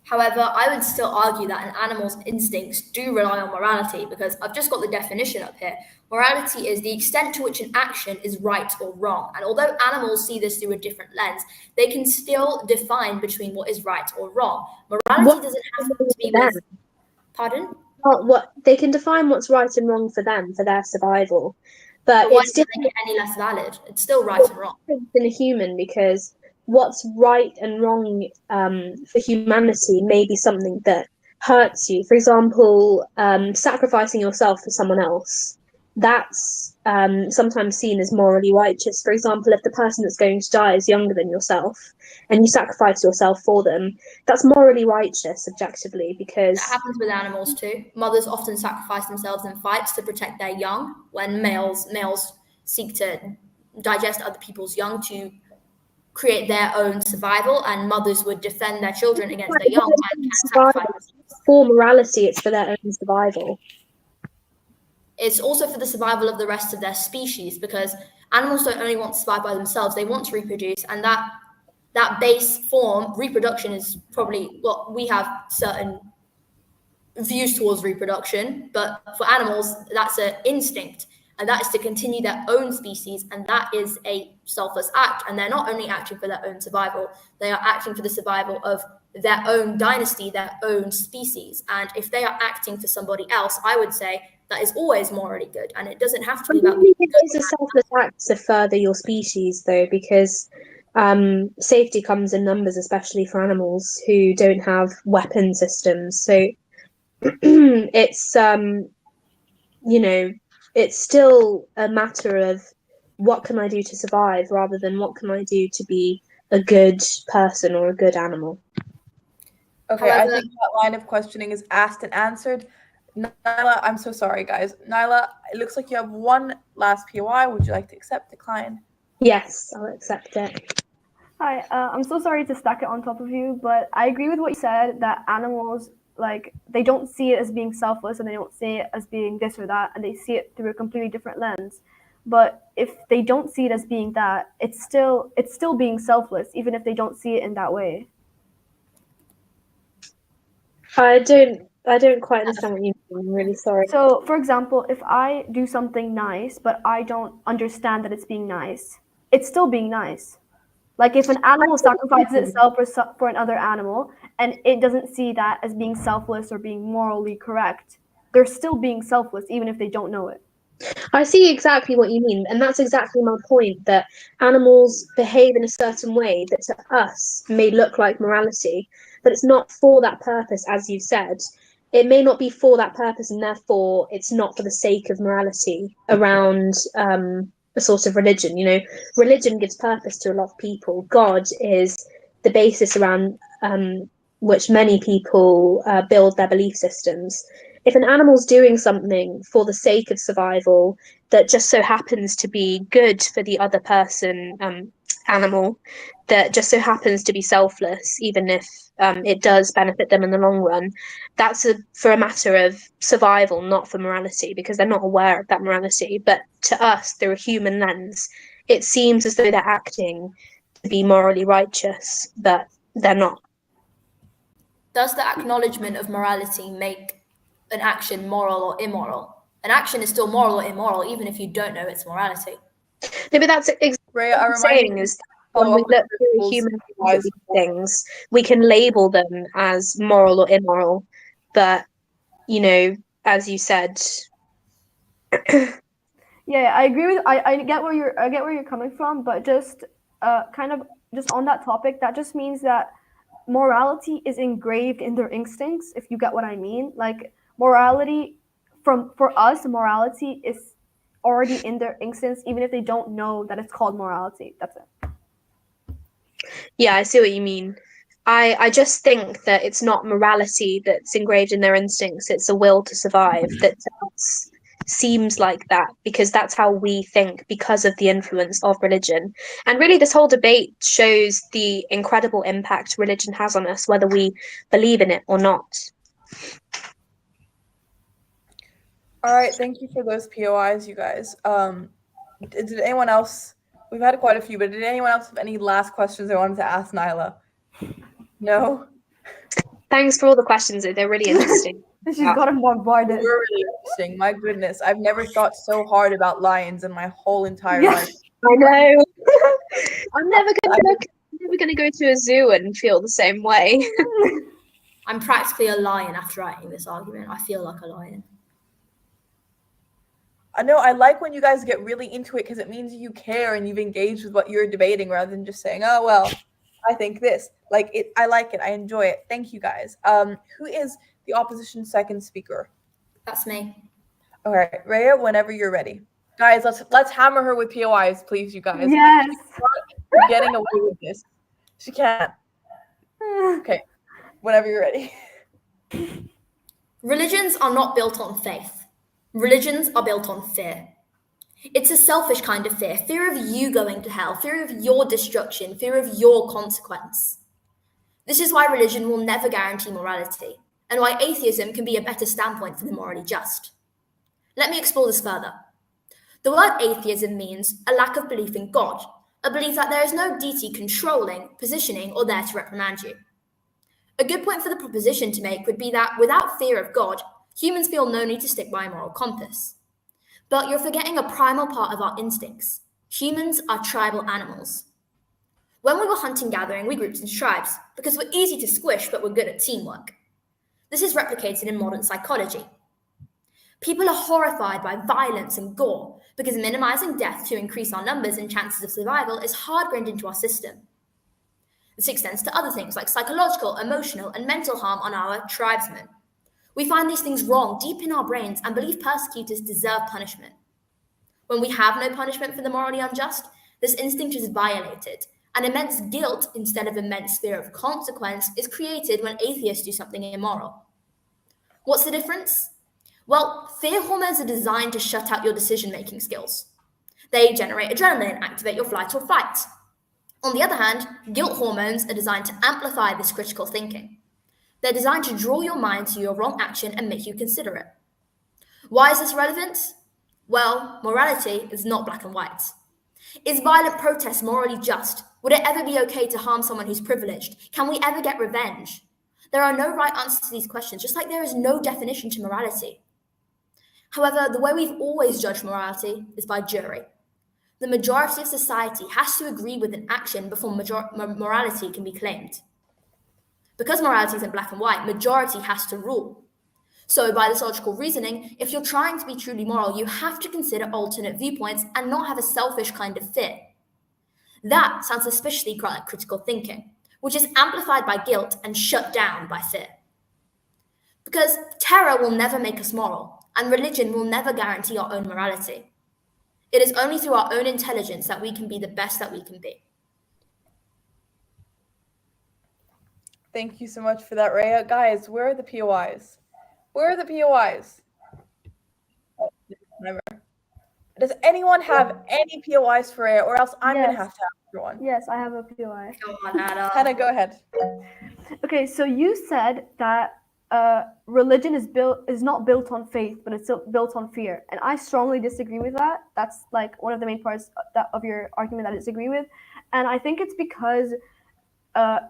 However, I would still argue that an animal's instincts do rely on morality, because I've just got the definition up here. Morality is the extent to which an action is right or wrong. And although animals see this through a different lens, they can still define between what is right or wrong. Morality doesn't have to be with... Pardon? What they can define what's right and wrong for them, for their survival. But why it's does it make it any less valid? It's still right and wrong. In a human, because what's right and wrong for humanity may be something that hurts you. For example, sacrificing yourself for someone else. That's sometimes seen as morally righteous. For example, if the person that's going to die is younger than yourself and you sacrifice yourself for them, that's morally righteous objectively, because... That happens with animals too. Mothers often sacrifice themselves in fights to protect their young, when males seek to digest other people's young to create their own survival, and mothers would defend their children against their young and can sacrifice themselves. For morality, it's for their own survival. It's also for the survival of the rest of their species, because animals don't only want to survive by themselves, they want to reproduce, and that that base form, reproduction is probably, well, we have certain views towards reproduction, but for animals, that's an instinct, and that is to continue their own species, and that is a selfless act. And they're not only acting for their own survival, they are acting for the survival of their own dynasty, their own species. And if they are acting for somebody else, I would say that is always morally good, and it doesn't have to be about. It is a selfless act to further your species, though, because safety comes in numbers, especially for animals who don't have weapon systems. So it's it's still a matter of what can I do to survive rather than what can I do to be a good person or a good animal. Okay, I think that line of questioning is asked and answered. Nyla, I'm so sorry, guys. Nyla, it looks like you have one last POI. Would you like to accept, decline? Yes, I'll accept it. Hi, I'm so sorry to stack it on top of you, but I agree with what you said, that animals, like, they don't see it as being selfless and they don't see it as being this or that, and they see it through a completely different lens. But if they don't see it as being that, it's still being selfless, even if they don't see it in that way. I don't quite understand what you mean. I'm really sorry. So, for example, if I do something nice, but I don't understand that it's being nice, it's still being nice. Like if an animal sacrifices itself for another animal and it doesn't see that as being selfless or being morally correct, they're still being selfless even if they don't know it. I see exactly what you mean, and that's exactly my point, that animals behave in a certain way that to us may look like morality, but it's not for that purpose, as you said. It may not be for that purpose, and therefore it's not for the sake of morality around a sort of religion. You know, religion gives purpose to a lot of people. God is the basis around which many people build their belief systems. If an animal's doing something for the sake of survival that just so happens to be good for the other person, animal, that just so happens to be selfless, even if it does benefit them in the long run, that's for a matter of survival, not for morality, because they're not aware of that morality. But to us, through a human lens, it seems as though they're acting to be morally righteous, but they're not. Does the acknowledgement of morality make an action moral or immoral? An action is still moral or immoral, even if you don't know its morality. No, but that's exactly Rhea, what I'm saying, is when we look through human things, we can label them as moral or immoral. But, you know, as you said, Yeah, I agree with I get where you're coming from, but just kind of just on that topic, that just means that morality is engraved in their instincts, if you get what I mean. Like morality for us, morality is already in their instincts, even if they don't know that it's called morality. That's it. yeah, I see what you mean. I just think that it's not morality that's engraved in their instincts, it's a will to survive that to us seems like that, because that's how we think because of the influence of religion. And really, this whole debate shows the incredible impact religion has on us, whether we believe in it or not. All right, thank you for those POIs, you guys. Did anyone else? We've had quite a few, but did anyone else have any last questions they wanted to ask Nyla? No? Thanks for all the questions, they're really interesting. She's gotten bombarded. You're really interesting. My goodness, I've never thought so hard about lions in my whole entire life. I know. I'm never gonna go to a zoo and feel the same way. I'm practically a lion after writing this argument. I feel like a lion. I know, I like when you guys get really into it because it means you care and you've engaged with what you're debating rather than just saying, oh, well, I think this. Like it, I like it. I enjoy it. Thank you guys. Who is the opposition's second speaker? That's me. All right, Rhea, whenever you're ready. Guys, let's hammer her with POIs, please, you guys. Yes. She's getting away with this. She can't. Okay, whenever you're ready. Religions are not built on faith. Religions are built on fear. It's a selfish kind of fear of you going to hell, fear of your destruction, fear of your consequence. This is why religion will never guarantee morality, and why atheism can be a better standpoint for the morally just. Let me explore this further. The word atheism means a lack of belief in God, a belief that there is no deity controlling, positioning, or there to reprimand you. A good point for the proposition to make would be that without fear of God, humans feel no need to stick by a moral compass. But you're forgetting a primal part of our instincts. Humans are tribal animals. When we were hunting-gathering, we grouped into tribes because we're easy to squish, but we're good at teamwork. This is replicated in modern psychology. People are horrified by violence and gore because minimizing death to increase our numbers and chances of survival is hard-grained into our system. This extends to other things like psychological, emotional, and mental harm on our tribesmen. We find these things wrong deep in our brains and believe persecutors deserve punishment. When we have no punishment for the morally unjust, this instinct is violated, and immense guilt instead of immense fear of consequence is created when atheists do something immoral. What's the difference? Well, fear hormones are designed to shut out your decision-making skills. They generate adrenaline and activate your flight or fight. On the other hand, guilt hormones are designed to amplify this critical thinking. They're designed to draw your mind to your wrong action and make you consider it. Why is this relevant? Well, morality is not black and white. Is violent protest morally just? Would it ever be okay to harm someone who's privileged? Can we ever get revenge? There are no right answers to these questions, just like there is no definition to morality. However, the way we've always judged morality is by jury. The majority of society has to agree with an action before morality can be claimed. Because morality isn't black and white, majority has to rule. So by this logical reasoning, if you're trying to be truly moral, you have to consider alternate viewpoints and not have a selfish kind of fear. That sounds suspiciously like critical thinking, which is amplified by guilt and shut down by fear. Because terror will never make us moral, and religion will never guarantee our own morality. It is only through our own intelligence that we can be the best that we can be. Thank you so much for that, Rhea. Guys, where are the POIs? Where are the POIs? Does anyone have any POIs for Rhea, or else I'm going to have to ask for one? Yes, I have a POI. Come on, Hannah. Hannah, go ahead. Okay, so you said that religion is not built on faith, but it's built on fear, and I strongly disagree with that. That's like one of the main parts of your argument that I disagree with, and I think it's because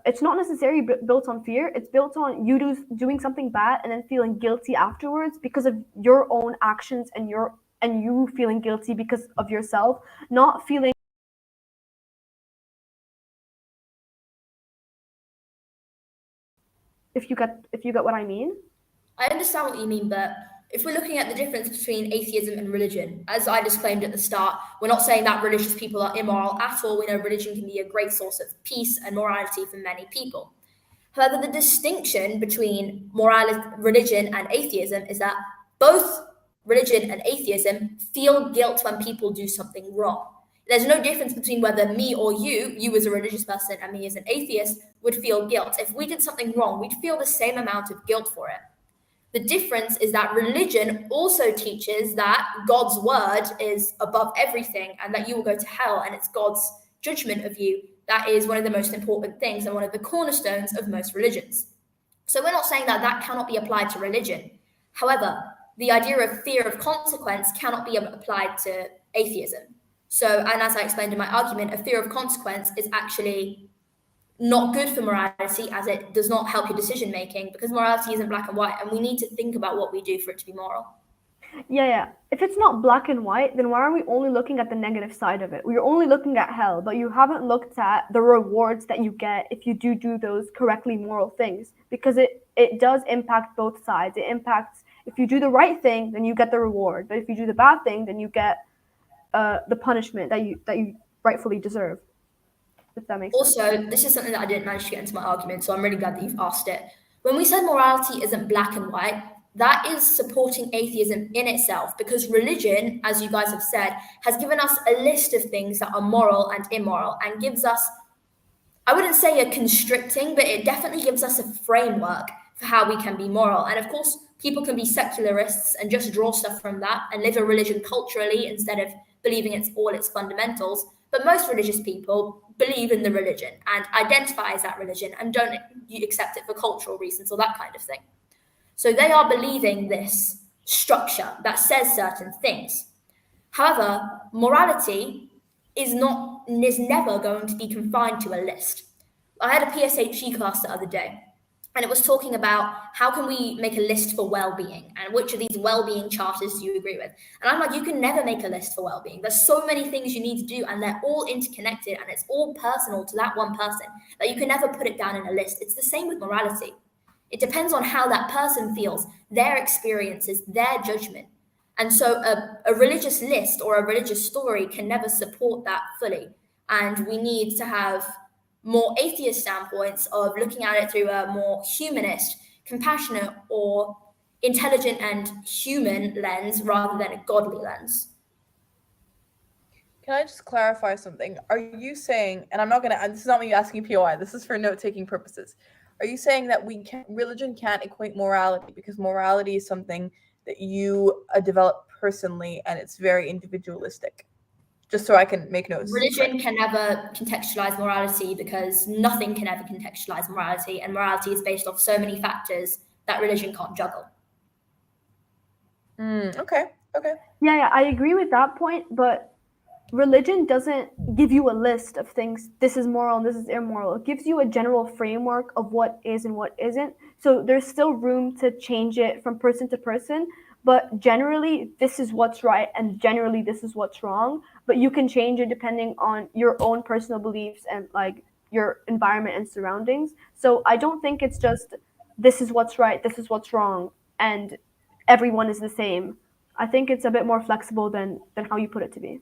it's not necessarily built on fear. It's built on you doing something bad and then feeling guilty afterwards because of your own actions and you feeling guilty because of yourself, not feeling. If you get what I mean. I understand what you mean, but if we're looking at the difference between atheism and religion, as I disclaimed at the start, we're not saying that religious people are immoral at all. We know religion can be a great source of peace and morality for many people. However, the distinction between religion and atheism is that both religion and atheism feel guilt when people do something wrong. There's no difference between whether me or you as a religious person and me as an atheist, would feel guilt. If we did something wrong, we'd feel the same amount of guilt for it. The difference is that religion also teaches that God's word is above everything and that you will go to hell and it's God's judgment of you. That is one of the most important things and one of the cornerstones of most religions. So we're not saying that that cannot be applied to religion. However, the idea of fear of consequence cannot be applied to atheism. So, and as I explained in my argument, a fear of consequence is actually not good for morality, as it does not help your decision making, because morality isn't black and white and we need to think about what we do for it to be moral. Yeah. If it's not black and white, then why are we only looking at the negative side of it? We're only looking at hell, but you haven't looked at the rewards that you get if you do those correctly moral things, because it does impact both sides. It impacts, if you do the right thing, then you get the reward, but if you do the bad thing, then you get the punishment that you rightfully deserve. If that makes sense. Also, this is something that I didn't manage to get into my argument, so I'm really glad that you've asked it. When we said morality isn't black and white, that is supporting atheism in itself, because religion, as you guys have said, has given us a list of things that are moral and immoral and gives us, I wouldn't say a constricting, but it definitely gives us a framework for how we can be moral. And of course, people can be secularists and just draw stuff from that and live a religion culturally instead of believing it's all its fundamentals. But most religious people believe in the religion and identify as that religion and don't accept it for cultural reasons or that kind of thing. So they are believing this structure that says certain things. However, morality is not is never going to be confined to a list. I had a PSHE class the other day, and it was talking about how can we make a list for well-being and which of these well-being charters do you agree with. And I'm like, you can never make a list for well-being. There's so many things you need to do, and they're all interconnected, and it's all personal to that one person, that you can never put it down in a list. It's the same with morality. It depends on how that person feels, their experiences, their judgment. And so a religious list or a religious story can never support that fully. And we need to have more atheist standpoints of looking at it through a more humanist, compassionate, or intelligent and human lens rather than a godly lens. Can I just clarify something? Are you saying, and I'm not gonna, this is not me asking POI, this is for note-taking purposes. Are you saying that religion can't equate morality because morality is something that you develop personally and it's very individualistic? Just so I can make notes. Religion can never contextualize morality because nothing can ever contextualize morality, and morality is based off so many factors that religion can't juggle. Okay. Yeah, I agree with that point, but religion doesn't give you a list of things, this is moral and this is immoral. It gives you a general framework of what is and what isn't. So there's still room to change it from person to person, but generally this is what's right and generally this is what's wrong. But you can change it depending on your own personal beliefs and like your environment and surroundings. So I don't think it's just this is what's right, this is what's wrong, and everyone is the same. I think it's a bit more flexible than how you put it to be.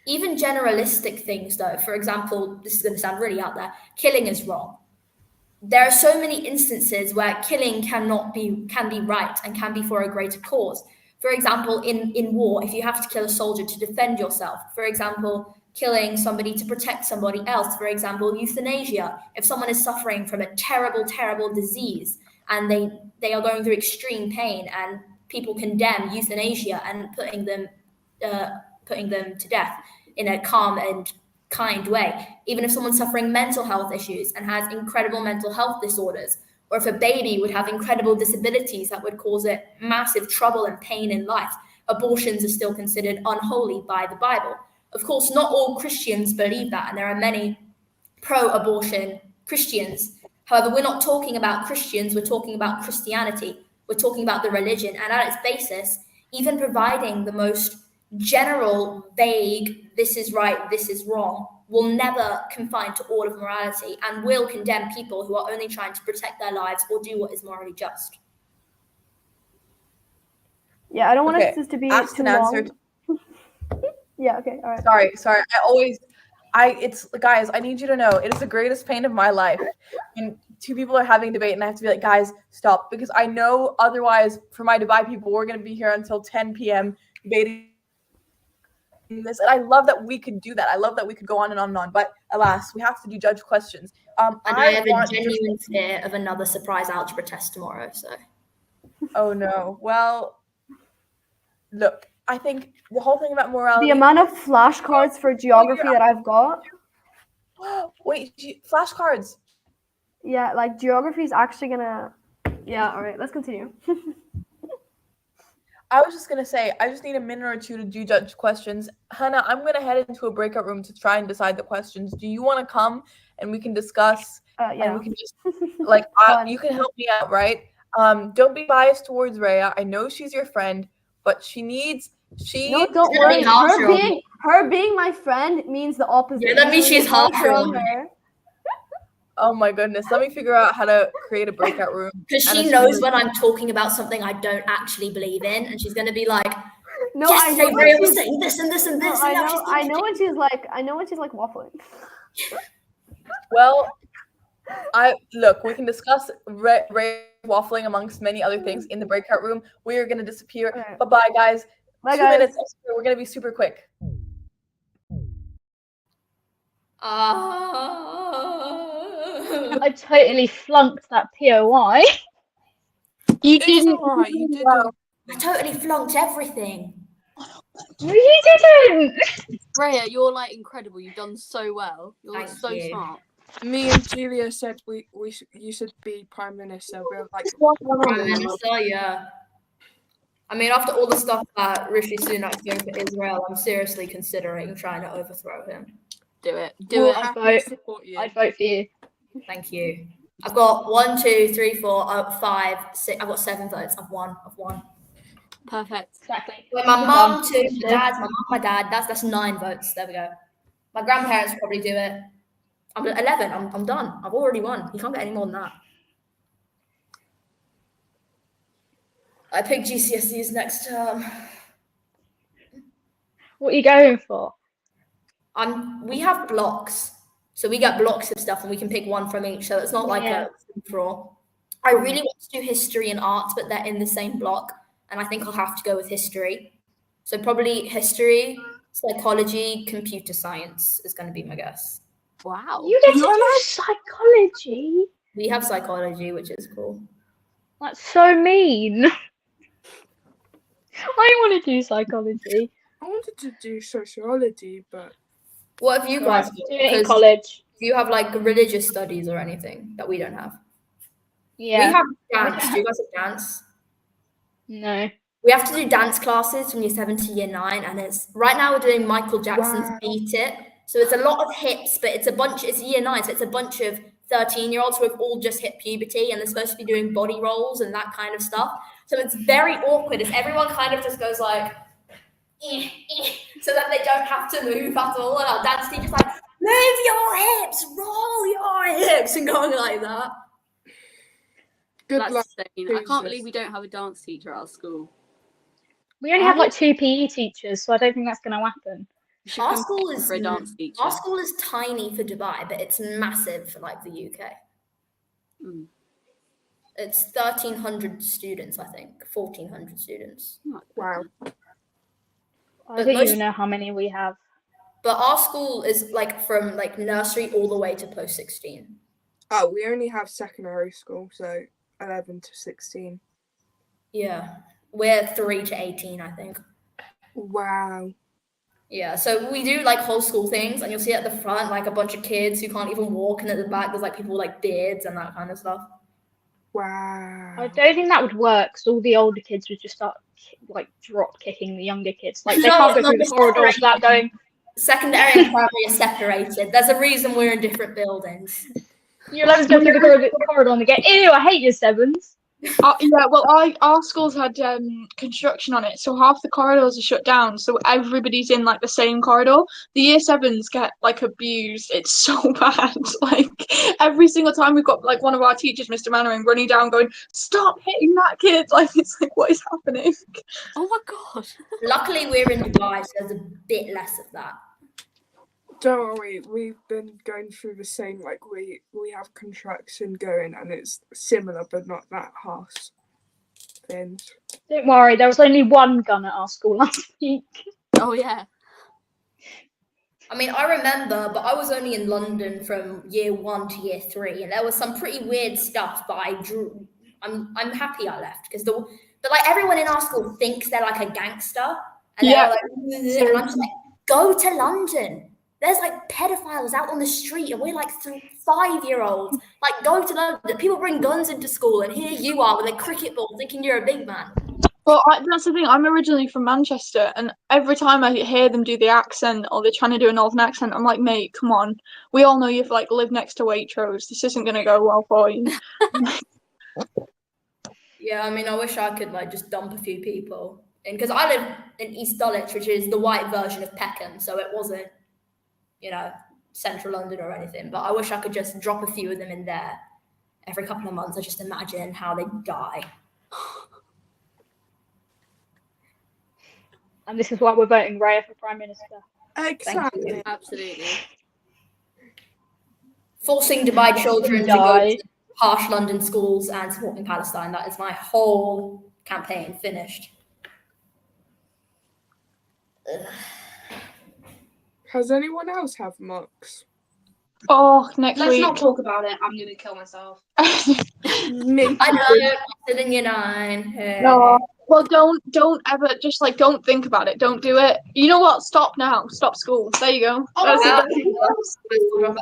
Even generalistic things, though, for example, this is going to sound really out there, killing is wrong. There are so many instances where killing can be right and can be for a greater cause. For example, in war, if you have to kill a soldier to defend yourself, for example, killing somebody to protect somebody else, for example, euthanasia, if someone is suffering from a terrible, terrible disease and they are going through extreme pain and people condemn euthanasia and putting them to death in a calm and kind way. Even if someone's suffering mental health issues and has incredible mental health disorders, or if a baby would have incredible disabilities that would cause it massive trouble and pain in life, abortions are still considered unholy by the Bible. Of course, not all Christians believe that, and there are many pro-abortion Christians. However, we're not talking about Christians, we're talking about Christianity. We're talking about the religion, and at its basis, even providing the most general, vague, this is right, this is wrong, will never confine to all of morality and will condemn people who are only trying to protect their lives or do what is morally just. Yeah, I don't want this to be Asked too and answered. long. Yeah, okay, all right. Sorry. It's guys, I need you to know it is the greatest pain of my life when two people are having debate and I have to be like, guys, stop, because I know otherwise for my Dubai people we're gonna be here until 10 p.m. debating this, and I love that we could do that. I love that we could go on and on and on, but alas, we have to do judge questions. And I have a genuine fear of another surprise algebra test tomorrow, so. Oh no. Well, look, I think the whole thing about morality. The amount of flashcards for geography that I've got. Wait, flashcards. Yeah, like geography is actually gonna. Yeah, all right, let's continue. I was just gonna say, I just need a minute or two to do judge questions. Hannah, I'm gonna head into a breakout room to try and decide the questions. Do you want to come and we can discuss? Yeah. And we can just you can help me out, right? Don't be biased towards Rhea. I know she's your friend, but No, don't worry. Her being my friend means the opposite. Yeah, that means she's harsher on her. Oh my goodness. Let me figure out how to create a breakout room. Because she knows when I'm talking about something I don't actually believe in, and she's gonna be like, no, yesterday Rhea was saying this and this and this. No, I know when she's like waffling. Well, we can discuss Ray waffling amongst many other things in the breakout room. We are gonna disappear. Right. Bye-bye, guys. Bye, 2 guys. minutes. We're gonna be super quick. I totally flunked that POI. You didn't. Alright, you did. I totally flunked everything. No, you didn't. Rhea, you're like incredible. You've done so well. You're Thank so you. smart. Me and Julia said you should be Prime Minister. We're like, Prime Minister, yeah. I mean, after all the stuff that Rishi Sunak's doing for Israel, I'm seriously considering trying to overthrow him. Do it. We'll it. happily vote. support you. I'd vote for you. Thank you. I've got 1, 2, 3, 4, 5, 6. I've got 7 votes. I've won. Perfect. Exactly. With my Well mum, done. 2, my dad, my dad. That's 9 votes. There we go. My grandparents will probably do it. I'm at 11. I'm done. I've already won. You can't get any more than that. I picked GCSEs next term. What are you going for? We have blocks, so we get blocks of stuff, and we can pick one from each. So it's not like Yeah. a draw. I really want to do history and arts, but they're in the same block, and I think I'll have to go with history. So probably history, psychology, computer science is going to be my guess. Wow. You get to You're do like- psychology? We have psychology, which is cool. That's so mean. I want to do psychology. I wanted to do sociology, but What have you Right, guys got? do it in 'Cause college. do you have like religious studies or anything that we don't have? Yeah. We have dance. Do you guys have dance? No. We have to do dance classes from year 7 to year 9, and it's right now we're doing Michael Jackson's Wow. Beat It. So it's a lot of hips, but it's year 9, so it's a bunch of 13-year-olds who have all just hit puberty, and they're supposed to be doing body rolls and that kind of stuff. So it's very awkward as everyone kind of just goes like, so that they don't have to move at all. And our dance teacher's like, move your hips, roll your hips, and going like that. good That's luck. insane. I can't Jesus. believe we don't have a dance teacher at our school. We only have like 2 PE teachers, so I don't think that's going to happen. We should Our come school is for a dance teacher. Our school is tiny for Dubai, but it's massive for like the UK. Mm. It's 1,300 students, I think, 1,400 students. Wow. I But don't most- even know how many we have. But our school is like from like nursery all the way to post 16. Oh, we only have secondary school, so 11 to 16. Yeah, we're 3 to 18, I think. Wow. Yeah, so we do like whole school things, and you'll see at the front like a bunch of kids who can't even walk, and at the back there's like people with like beards and that kind of stuff. Wow. I don't think that would work, because all the older kids would just start like drop kicking the younger kids. Like they No, can't go it's through not the corridors separated. without going. Secondary and primary are separated. There's a reason we're in different buildings. You're allowed to go through the corridor and they get, ew, I hate your sevens. Yeah, well, our school's had construction on it, so half the corridors are shut down, so everybody's in like the same corridor. The year 7s get like abused. It's so bad. Like every single time we've got like one of our teachers, Mr. Mannering, running down, going, "Stop hitting that kid!" Like it's like, what is happening? Oh my god. Luckily, we're in Dubai, so there's a bit less of that. Don't worry, we've been going through the same, like we have contraction going, and it's similar but not that harsh things. Don't worry, there was only one gun at our school last week. Oh yeah. I mean, I remember, but I was only in London from year 1 to year 3, and there was some pretty weird stuff. But I'm happy I left because but like everyone in our school thinks they're like a gangster, and Yeah. they're like, and I'm just like, go to London. There's like pedophiles out on the street, and we're like 5-year-olds. Like, go to London. People bring guns into school, and here you are with a cricket ball, thinking you're a big man. Well, that's the thing. I'm originally from Manchester, and every time I hear them do the accent or they're trying to do a northern accent, I'm like, mate, come on. We all know you've like lived next to Waitrose. This isn't gonna go well for you. Yeah, I mean, I wish I could like just dump a few people in, because I live in East Dulwich, which is the white version of Peckham, so it wasn't, central London or anything. But I wish I could just drop a few of them in there every couple of months. I just imagine how they die. And this is why we're voting Raya for Prime Minister. Exactly. Absolutely. Forcing Dubai children to Die. go to harsh London schools and supporting Palestine. That is my whole campaign finished. Ugh. Has anyone else have mocks? Oh, next Let's week. not talk about it. I'm gonna kill myself. Me. I know, I'm sitting in 9. Hey. No. Well, don't ever just like don't think about it. Don't do it. You know what? Stop now. Stop school. There you go. Oh, That's wow. it.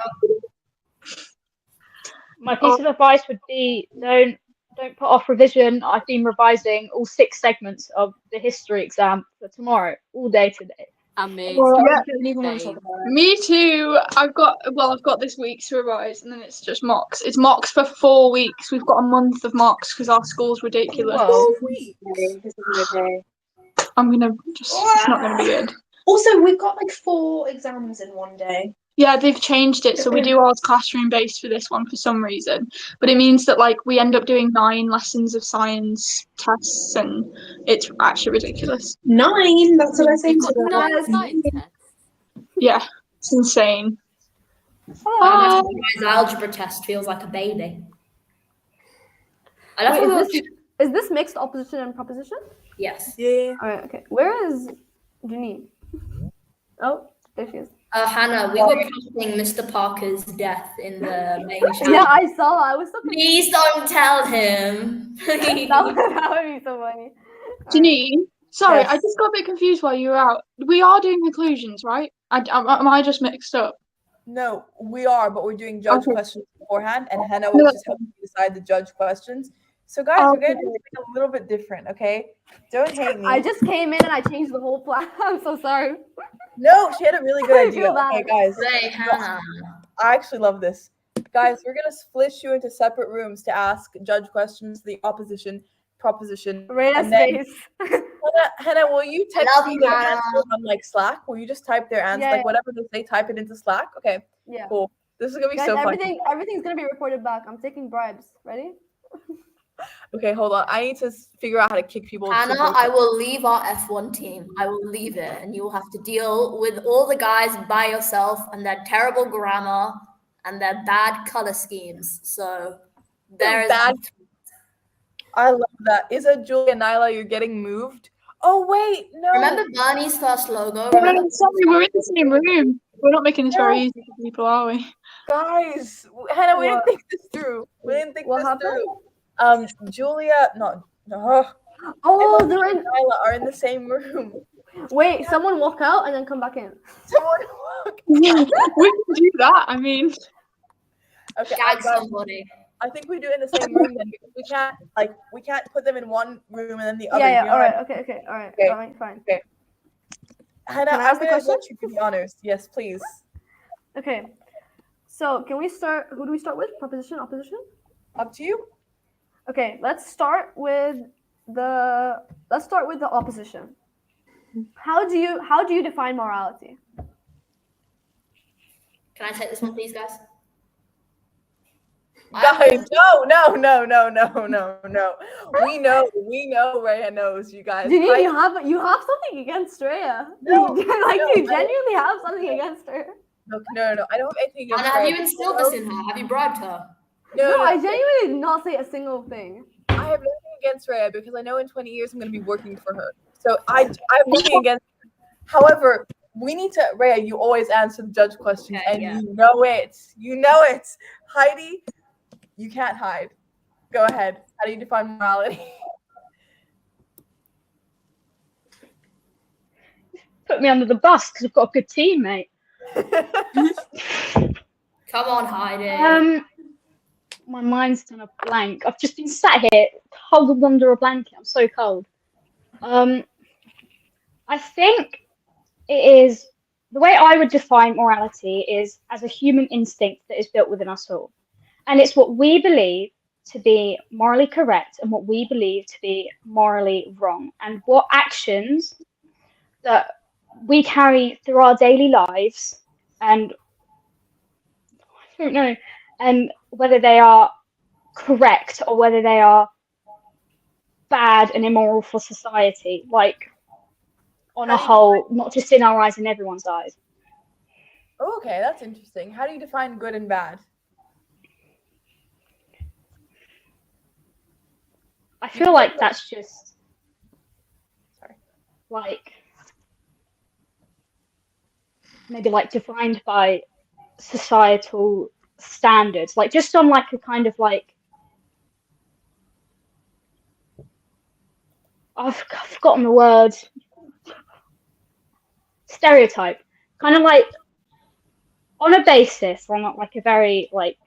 My piece of advice would be don't put off revision. I've been revising all 6 segments of the history exam for tomorrow, all day today. And me. Well, so yeah. I don't even want to talk about it. Me too. I've got this week to revise, and then it's just mocks. It's mocks for 4 weeks. We've got a month of mocks because our school's ridiculous. Whoa. weeks. This isn't okay. I'm gonna just. It's not gonna be good. Also, we've got like 4 exams in one day. Yeah, they've changed it, so we do ours classroom based for this one for some reason. But it means that like we end up doing 9 lessons of science tests, and it's actually ridiculous. 9. That's what I say you've to got them. 9 science tests. Yeah, it's insane. My algebra test feels like a baby. I love Wait, how is this mixed opposition and proposition? yes. Yeah. All right, okay. Where is Janine? Oh, there she is. Hannah, we were posting Mr. Parker's death in the main chat. Yeah, I saw. I was so confused. Please don't tell him. that would be so funny. Janine, sorry, Yes. I just got a bit confused while you were out. We are doing conclusions, right? Am I just mixed up? No, we are, but we're doing judge Okay. questions beforehand, and Hannah No, will that's just help you decide the judge questions. So, guys, we're gonna do something a little bit different, okay? Don't hate me. I just came in and I changed the whole plan. I'm so sorry. No, she had a really I good idea. feel bad. Okay, guys, Say, Hannah. I actually love this. Guys, we're gonna split you into separate rooms to ask judge questions, the opposition, proposition. Rhea's and then- face. Hannah, will you text love me you, their Hannah. answer on like Slack? Will you just type their answer, Yeah, like yeah. whatever they say, type it into Slack? Okay, Yeah. cool. This is gonna be Guys, so fun. everything's gonna be reported back. I'm taking bribes. Ready? Okay, hold on. I need to figure out how to kick people. Hannah, to- I will leave our F1 team. I will leave it, and you will have to deal with all the guys by yourself and their terrible grammar and their bad color schemes. So there is bad. I love that. Is it Julia Nyla? You're getting moved. Oh wait, no. Remember Bernie's first logo? No, Remember? sorry, we're in the same room. We're not making this very easy for people, are we? Guys, Hannah, we didn't What? think this through. We didn't think What this happened? through. Julia, no. Oh, Emma they're and in. Nyla are in the same room. Wait, someone walk out and then come back in. Someone walk. Yeah, we can do that. I mean, Okay, Gag guys, somebody. I think we do it in the same room then because we can't put them in one room and then the other. Yeah, you know all what I right, okay, all right, Okay. all right, fine. Hannah, Can I I'm ask the gonna question? let you do the honors. Yes, please. Okay, so can we start? Who do we start with? Proposition, opposition? Up to you. Okay, let's start with the opposition. How do you define morality? Can I take this one, please, guys? Guys, no. We know Rhea knows, you guys. Janine, you have something against Rhea. No, you no, genuinely have something against her. No, I don't have anything against Hannah, have Rhea. you instilled this in her? Have you bribed her? No, I genuinely did not say a single thing. I have nothing against Rhea because I know in 20 years I'm going to be working for her. So I have nothing against her. However, we need to, Rhea, you always answer the judge questions, Okay, and yeah. you know it. You know it. Heidi, you can't hide. Go ahead. How do you define morality? Put me under the bus because I've got a good team, mate. Come on, Heidi. My mind's done a blank. I've just been sat here huddled under a blanket. I'm so cold. I think it is the way I would define morality is as a human instinct that is built within us all, and it's what we believe to be morally correct and what we believe to be morally wrong, and what actions that we carry through our daily lives, and I don't know, and whether they are correct or whether they are bad and immoral for society, like on a whole, not just in our eyes, in everyone's eyes. Oh, okay, that's interesting. How do you define good and bad? I feel like that's just like maybe like defined by societal standards, like just on like a kind of like I've forgotten the word, stereotype, kind of like on a basis, on like a very like,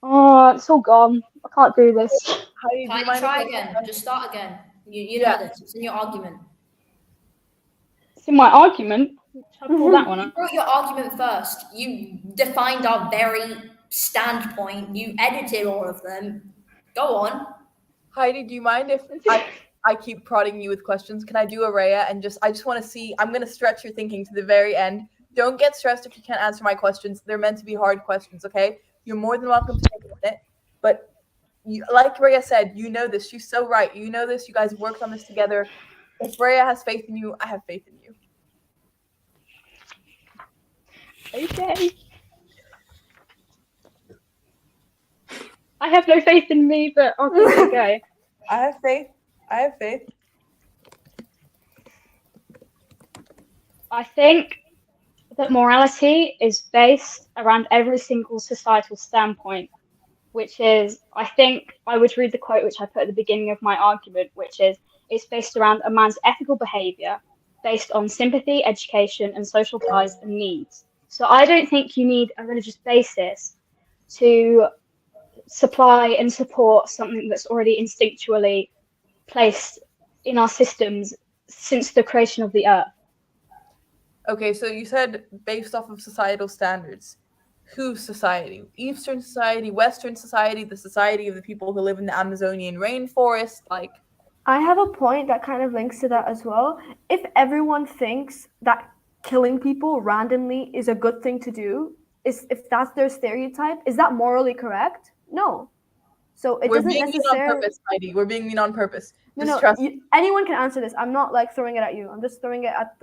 oh, it's all gone. I can't do this. How do you Heidi, try again. Just start again. You know this. It's in your argument. It's in my argument. Shall I pull that one You up? brought your argument first. You defined our very standpoint. You edited all of them. Go on. Heidi, do you mind if I keep prodding you with questions? Can I do a Rhea and I just want to see, I'm going to stretch your thinking to the very end. Don't get stressed if you can't answer my questions. They're meant to be hard questions, okay? You're more than welcome to take a minute. But like Rhea said, you know this. She's so right. You know this. You guys worked on this together. If Rhea has faith in you, I have faith in you. Okay. I have no faith in me, but I'll give it a go. I have faith. I have faith. I think that morality is based around every single societal standpoint, which is, I think I would read the quote which I put at the beginning of my argument, which is, it's based around a man's ethical behavior based on sympathy, education, and social ties and needs. So I don't think you need a religious basis to supply and support something that's already instinctually placed in our systems since the creation of the earth. Okay, so you said based off of societal standards. Whose society? Eastern society, Western society, the society of the people who live in the Amazonian rainforest? Like, I have a point that kind of links to that as well. If everyone thinks that killing people randomly is a good thing to do, if that's their stereotype, is that morally correct? No. So it we're doesn't being mean on necessarily. purpose, Heidi. We're being mean on purpose. Just No, trust me. anyone can answer this. I'm not like throwing it at you. I'm just throwing it at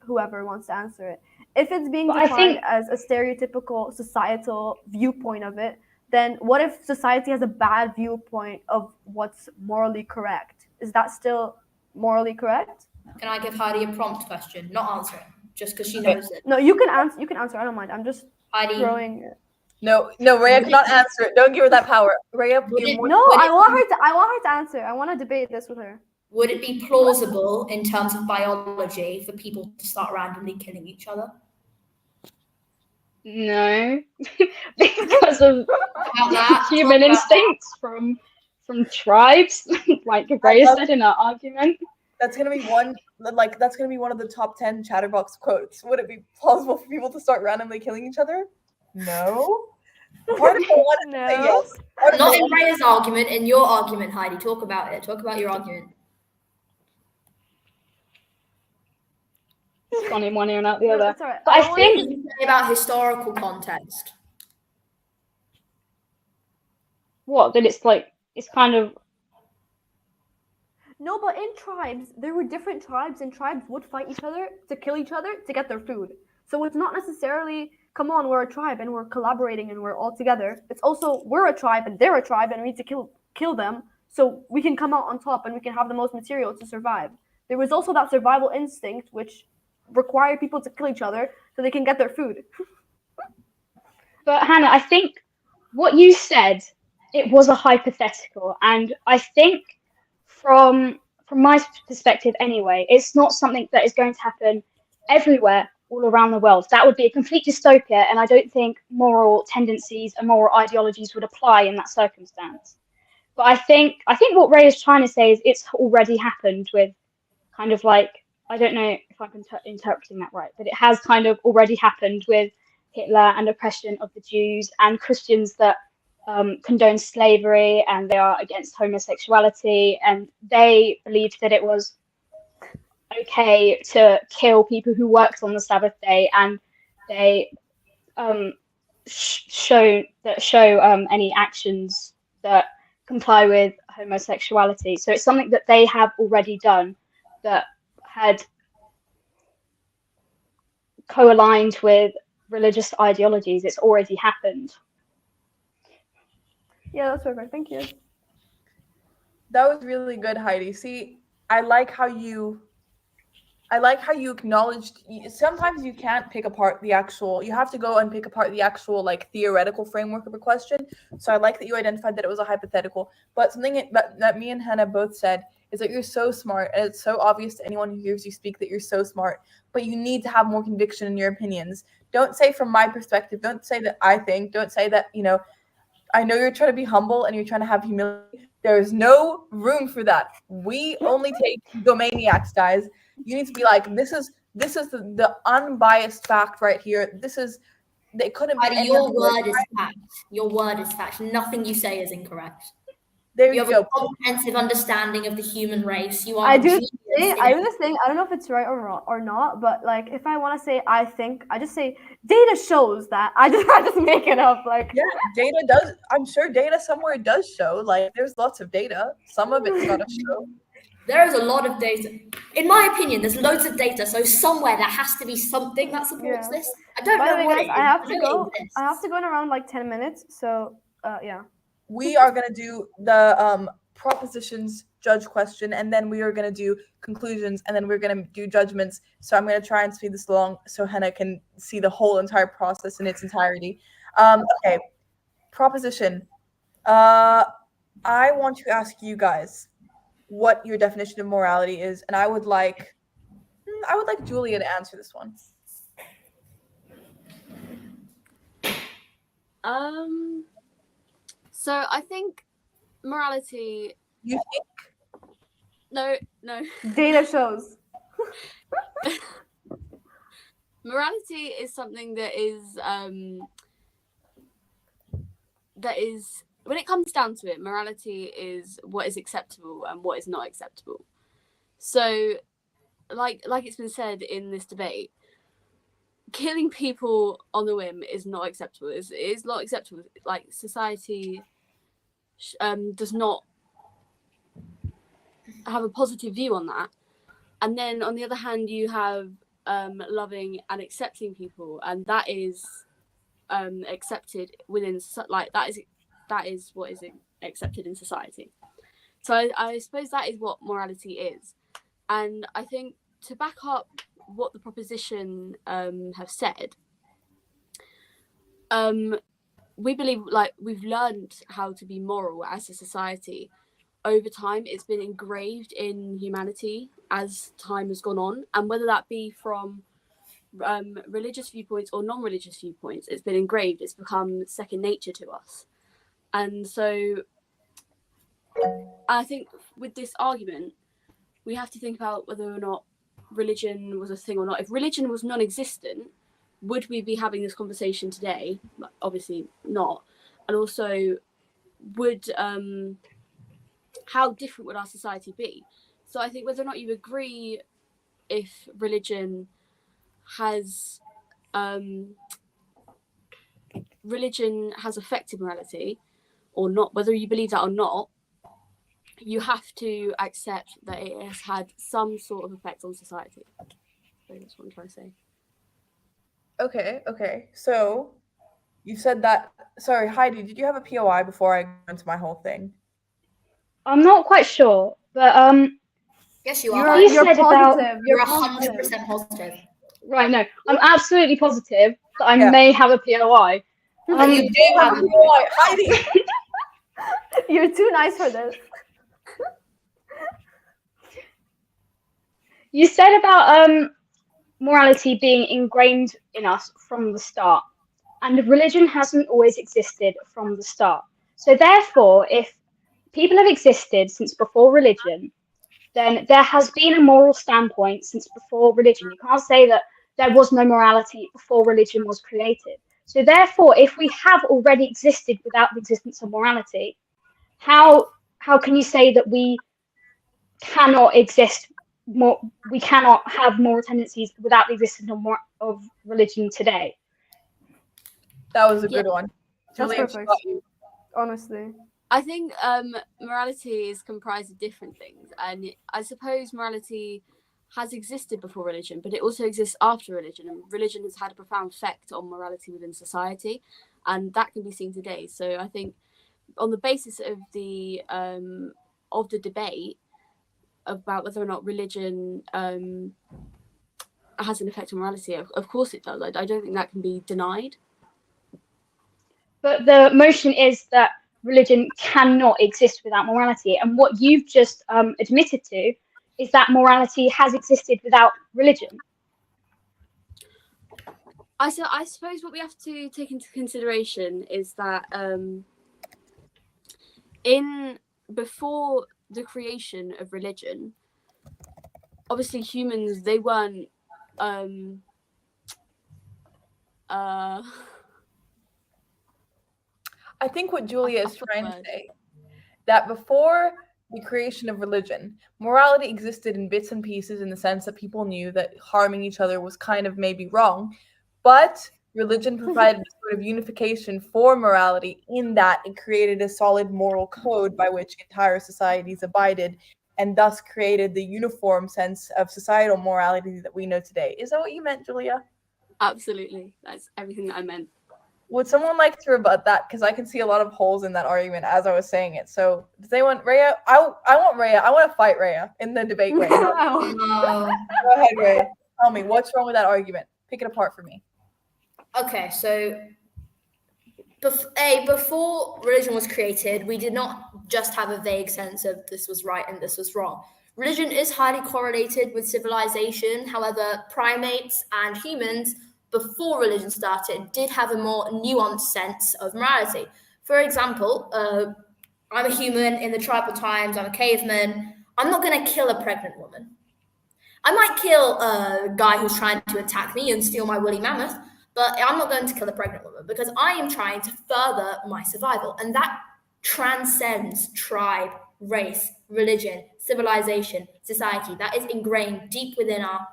whoever wants to answer it. If it's being But I defined think- as a stereotypical societal viewpoint of it, then what if society has a bad viewpoint of what's morally correct? Is that still morally correct? Can I give Heidi a prompt question? Not answer it, just because she Okay. knows it. No, you can answer. You can answer. I don't mind. I'm just Heidi, throwing it. No, Rhea cannot answer it. Don't give her that power. Rhea, Would you're it- more No, Would I it- want her to answer. I want to debate this with her. would it be plausible in terms of biology for people to start randomly killing each other? No, because of About that, human talk about instincts from tribes, like Ray said in our argument. That's gonna be one. That's gonna be one of the top 10 Chatterbox quotes. Would it be plausible for people to start randomly killing each other? No. Article 1 is say No. yes. Article Not in 1 Rhea's argument, in your argument, Heidi. Talk about it. Talk about your argument. It's gone in one ear and out the No, other. it's all right. But I What think does it say about historical context? that it's kind of No, but in tribes, there were different tribes, and tribes would fight each other to kill each other to get their food. So it's not necessarily, come on, we're a tribe and we're collaborating and we're all together. It's also, we're a tribe and they're a tribe and we need to kill them so we can come out on top and we can have the most material to survive. There was also that survival instinct which required people to kill each other so they can get their food. But Hannah, I think what you said, it was a hypothetical, and I think from my perspective anyway, it's not something that is going to happen everywhere all around the world. That would be a complete dystopia, and I don't think moral tendencies and moral ideologies would apply in that circumstance. But I think what Ray is trying to say is it's already happened with kind of like, I don't know if I'm interpreting that right, but it has kind of already happened with Hitler and oppression of the Jews and Christians that condone slavery, and they are against homosexuality, and they believed that it was okay to kill people who worked on the Sabbath day, and they show any actions that comply with homosexuality. So it's something that they have already done that had co-aligned with religious ideologies. It's already happened. Yeah, that's perfect. Thank you. That was really good, Heidi. See, I like how you acknowledged. Sometimes you can't pick apart the actual. You have to go and pick apart the actual theoretical framework of a question. So I like that you identified that it was a hypothetical. But something that me and Hannah both said is that you're so smart, and it's so obvious to anyone who hears you speak that you're so smart. But you need to have more conviction in your opinions. Don't say from my perspective. Don't say that I think. Don't say that I know you're trying to be humble and you're trying to have humility. There's no room for that. We only take egomaniacs, guys. You need to be like, this is This is the unbiased fact right here. This is, it couldn't be Heidi, any your other way. word is fact. Your word is fact. Nothing you say is incorrect. There You you have go. a comprehensive understanding of the human race. You are I a do genius say, in I do this thing. I don't know if it's right or not, but like if I want to say I think, I just say data shows that. I just make it up. Like Yeah, data does. I'm sure data somewhere does show. Like, there's lots of data. Some of it's gotta show. There is a lot of data. In my opinion, there's loads of data, so somewhere there has to be something that supports Yeah. this. I don't By the know way, what guys, it I is. have to know go. it exists. I have to go in around like 10 minutes. So yeah. We are gonna do the propositions judge question, and then we are gonna do conclusions, and then we're gonna do judgments. So I'm gonna try and speed this along so Henna can see the whole entire process in its entirety. Okay, proposition. I want to ask you guys what your definition of morality is, and I would like Julia to answer this one. So I think morality. You think? No. Data shows. Morality is something that is when it comes down to it, morality is what is acceptable and what is not acceptable. So like it's been said in this debate, killing people on the whim is not acceptable. It is not acceptable. Like, society does not have a positive view on that. And then on the other hand, you have loving and accepting people, and that is accepted within, like, that is what is accepted in society. So I suppose that is what morality is. And I think to back up what the proposition have said, we believe, like, we've learned how to be moral as a society over time. It's been engraved in humanity as time has gone on, and whether that be from religious viewpoints or non-religious viewpoints, it's been engraved. It's become second nature to us. And so I think with this argument, we have to think about whether or not religion was a thing or not. If religion was non-existent, would we be having this conversation today? Obviously not. And also, would how different would our society be? So I think whether or not you agree if religion has affected morality or not, whether you believe that or not, you have to accept that it has had some sort of effect on society. So that's what I'm trying to say. Okay. So you said that. Sorry, Heidi, did you have a POI before I go into my whole thing? I'm not quite sure, but Yes, you are. You're said about positive. You're You're 100% positive. right. No, I'm absolutely positive that I Yeah. may have a POI. But you do have a POI, Heidi. You're too nice for this. You said about morality being ingrained in us from the start, and religion hasn't always existed from the start. So therefore, if people have existed since before religion, then there has been a moral standpoint since before religion. You can't say that there was no morality before religion was created. So therefore, if we have already existed without the existence of morality, how can you say that we cannot exist more? We cannot have moral tendencies without the existence of religion today. That was a good one. That's Julian, perfect. got you. Honestly. I think morality is comprised of different things, and I suppose morality has existed before religion, but it also exists after religion, and religion has had a profound effect on morality within society, and that can be seen today. So I think on the basis of the debate about whether or not religion has an effect on morality, of course it does. I don't think that can be denied. But the motion is that religion cannot exist without morality. And what you've just admitted to is that morality has existed without religion. I suppose what we have to take into consideration is that before the creation of religion, obviously humans, they weren't I think what Julia is trying to word. say, that before the creation of religion, morality existed in bits and pieces in the sense that people knew that harming each other was kind of maybe wrong, but religion provided a sort of unification for morality in that it created a solid moral code by which entire societies abided and thus created the uniform sense of societal morality that we know today. Is that what you meant, Julia? Absolutely. That's everything that I meant. Would someone like to rebut that? Because I can see a lot of holes in that argument as I was saying it. So does anyone, Rhea? I want Rhea. I want to fight Rhea in the debate right now. Go ahead, Rhea. Tell me, what's wrong with that argument? Pick it apart for me. Okay, so before religion was created, we did not just have a vague sense of this was right and this was wrong. Religion is highly correlated with civilization. However, primates and humans, before religion started, did have a more nuanced sense of morality. For example, I'm a human in the tribal times, I'm a caveman. I'm not going to kill a pregnant woman. I might kill a guy who's trying to attack me and steal my woolly mammoth, but I'm not going to kill a pregnant woman because I am trying to further my survival. And that transcends tribe, race, religion, civilization, society. That is ingrained deep within our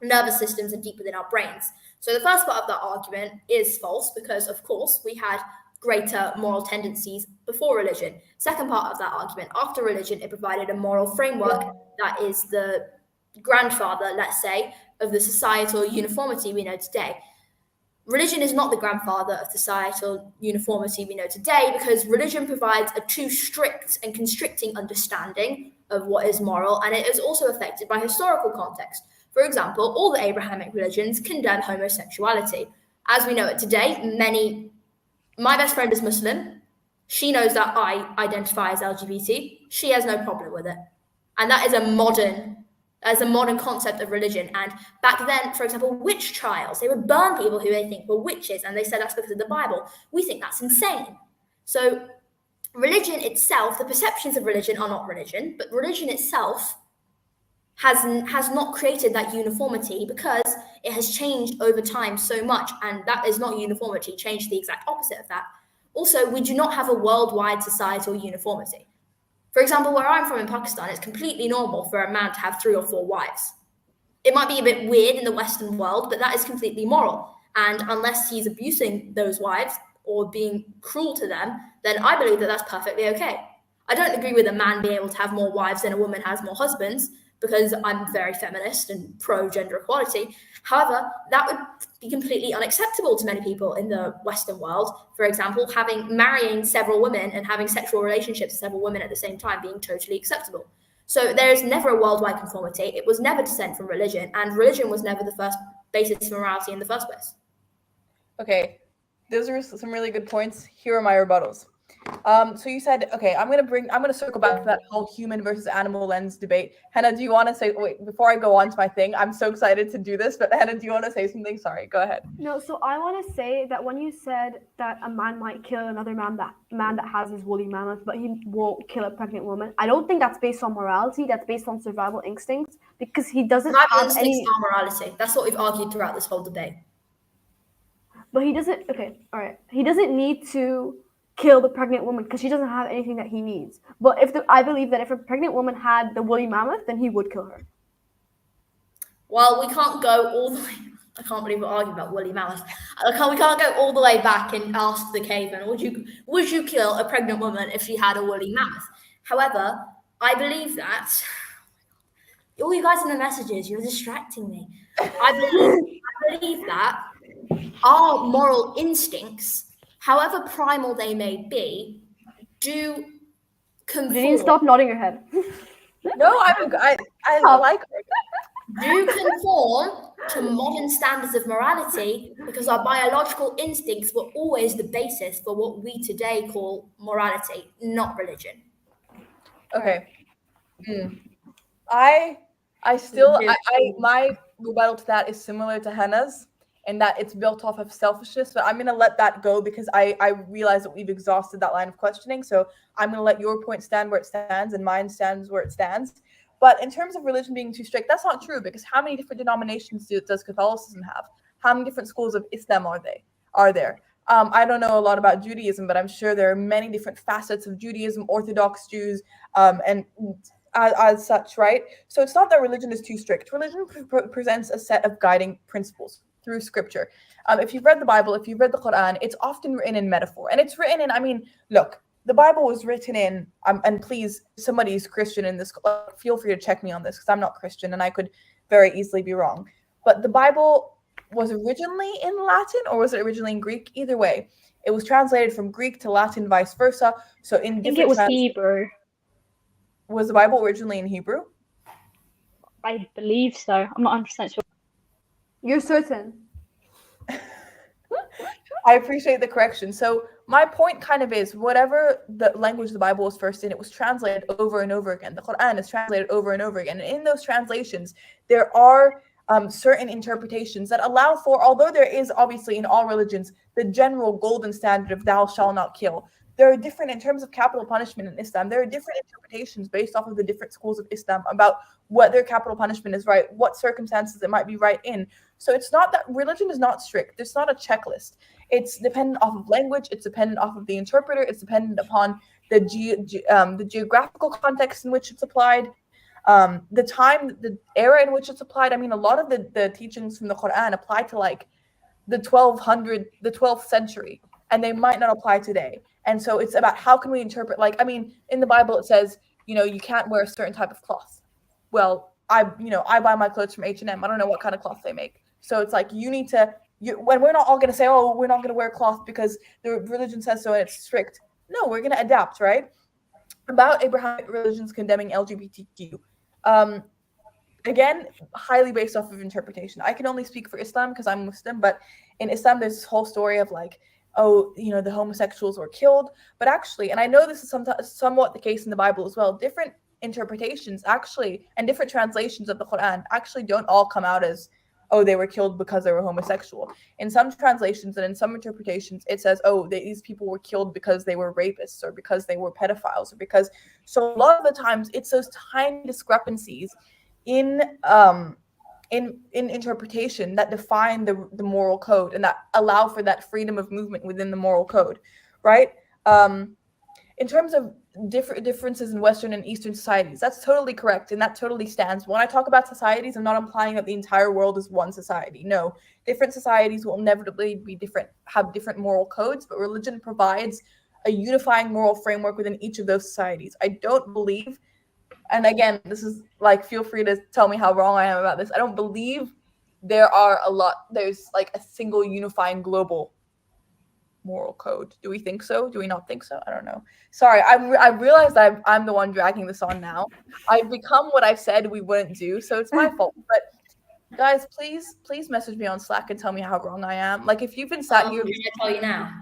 nervous systems and deep within our brains. So the first part of that argument is false because, of course, we had greater moral tendencies before religion. Second part of that argument, after religion, it provided a moral framework that is the grandfather, let's say, of the societal uniformity we know today. Religion is not the grandfather of societal uniformity we know today because religion provides a too strict and constricting understanding of what is moral, and it is also affected by historical context. For example, all the Abrahamic religions condemn homosexuality. As we know it today, my best friend is Muslim. She knows that I identify as LGBT. She has no problem with it. And that is a modern concept of religion. And back then, for example, witch trials, they would burn people who they think were witches, and they said that's because of the Bible. We think that's insane. So religion itself, the perceptions of religion are not religion, but religion itself has not created that uniformity because it has changed over time so much, and that is not uniformity, changed the exact opposite of that. Also, we do not have a worldwide societal uniformity. For example, where I'm from in Pakistan, it's completely normal for a man to have 3 or 4 wives. It might be a bit weird in the Western world, but that is completely moral. And unless he's abusing those wives or being cruel to them, then I believe that that's perfectly okay. I don't agree with a man being able to have more wives than a woman has more husbands, because I'm very feminist and pro-gender equality. However, that would be completely unacceptable to many people in the Western world. For example, marrying several women and having sexual relationships with several women at the same time being totally acceptable. So there is never a worldwide conformity. It was never descent from religion, and religion was never the first basis for morality in the first place. Okay, those are some really good points. Here are my rebuttals. So you said, okay, I'm gonna circle back to that whole human versus animal lens debate. Hannah, do you want to say, wait, before I go on to my thing, I'm so excited to do this, but Hannah, do you want to say something? Sorry, go ahead. No, so I want to say that when you said that a man might kill another man that has his woolly mammoth, but he won't kill a pregnant woman, I don't think that's based on morality. That's based on survival instincts, because he doesn't Survival have instincts any. are morality. That's what we've argued throughout this whole debate. But he doesn't. Okay, all right. He doesn't need to kill the pregnant woman because she doesn't have anything that he needs. But I believe that if a pregnant woman had the woolly mammoth, then he would kill her. Well, we can't go all the way. I can't believe we're arguing about woolly mammoths. We can't go all the way back and ask the caveman, would you kill a pregnant woman if she had a woolly mammoth? However, I believe that all you guys in the messages, you're distracting me. I believe that our moral instincts, however primal they may be, do conform. Did you stop nodding your head? No, I like her. Do conform to modern standards of morality because our biological instincts were always the basis for what we today call morality, not religion. Okay. My rebuttal to that is similar to Hannah's, in that it's built off of selfishness, but I'm going to let that go because I realize that we've exhausted that line of questioning. So I'm going to let your point stand where it stands and mine stands where it stands. But in terms of religion being too strict, that's not true, because how many different denominations does Catholicism have? How many different schools of Islam are there? I don't know a lot about Judaism, but I'm sure there are many different facets of Judaism, Orthodox Jews, and as such, right? So it's not that religion is too strict. Religion presents a set of guiding principles through scripture. If you've read the Bible, if you've read the Quran, it's often written in metaphor. And it's written in, I mean, look, the Bible was written in, and please, somebody's Christian in this, feel free to check me on this, because I'm not Christian and I could very easily be wrong. But the Bible was originally in Latin, or was it originally in Greek? Either way, it was translated from Greek to Latin, vice versa. So in I think it was Hebrew. Was the Bible originally in Hebrew? I believe so. I'm not 100% sure. You're certain? I appreciate the correction. So my point kind of is, whatever the language the Bible was first in, it was translated over and over again. The Quran is translated over and over again. And in those translations, there are certain interpretations that allow for, although there is obviously in all religions, the general golden standard of thou shalt not kill, there are different, in terms of capital punishment in Islam, there are different interpretations based off of the different schools of Islam about whether capital punishment is right, what circumstances it might be right in. So it's not that religion is not strict. It's not a checklist. It's dependent off of language. It's dependent off of the interpreter. It's dependent upon the geographical context in which it's applied, the time, the era in which it's applied. I mean, a lot of the teachings from the Quran apply to like the 12th century, and they might not apply today. And so it's about how can we interpret, like, I mean, in the Bible it says, you can't wear a certain type of cloth. Well, I buy my clothes from H&M. I don't know what kind of cloth they make. So it's like when we're not all going to say, oh, we're not going to wear cloth because the religion says so and it's strict. No, we're going to adapt, right? About Abrahamic religions condemning LGBTQ. Again, highly based off of interpretation. I can only speak for Islam because I'm Muslim, but in Islam, there's this whole story of like, oh, the homosexuals were killed. But actually, and I know this is somewhat the case in the Bible as well, different interpretations actually, and different translations of the Quran actually don't all come out as, oh, they were killed because they were homosexual. In some translations and in some interpretations, it says, oh, these people were killed because they were rapists or because they were pedophiles or because. So a lot of the times, it's those tiny discrepancies in interpretation that define the moral code and that allow for that freedom of movement within the moral code, right? In terms of differences in Western and Eastern societies, that's totally correct, and that totally stands. When I talk about societies, I'm not implying that the entire world is one society. No, different societies will inevitably be different, have different moral codes, but religion provides a unifying moral framework within each of those societies. I don't believe, and again, this is like, feel free to tell me how wrong I am about this. I don't believe there's like a single unifying global moral code. Do we think so? Do we not think so? I don't know. Sorry, I realized I'm the one dragging this on now. I've become what I said we wouldn't do, so it's my fault. But guys, please message me on Slack and tell me how wrong I am. Like, if you've been sat here, I'm gonna tell you now.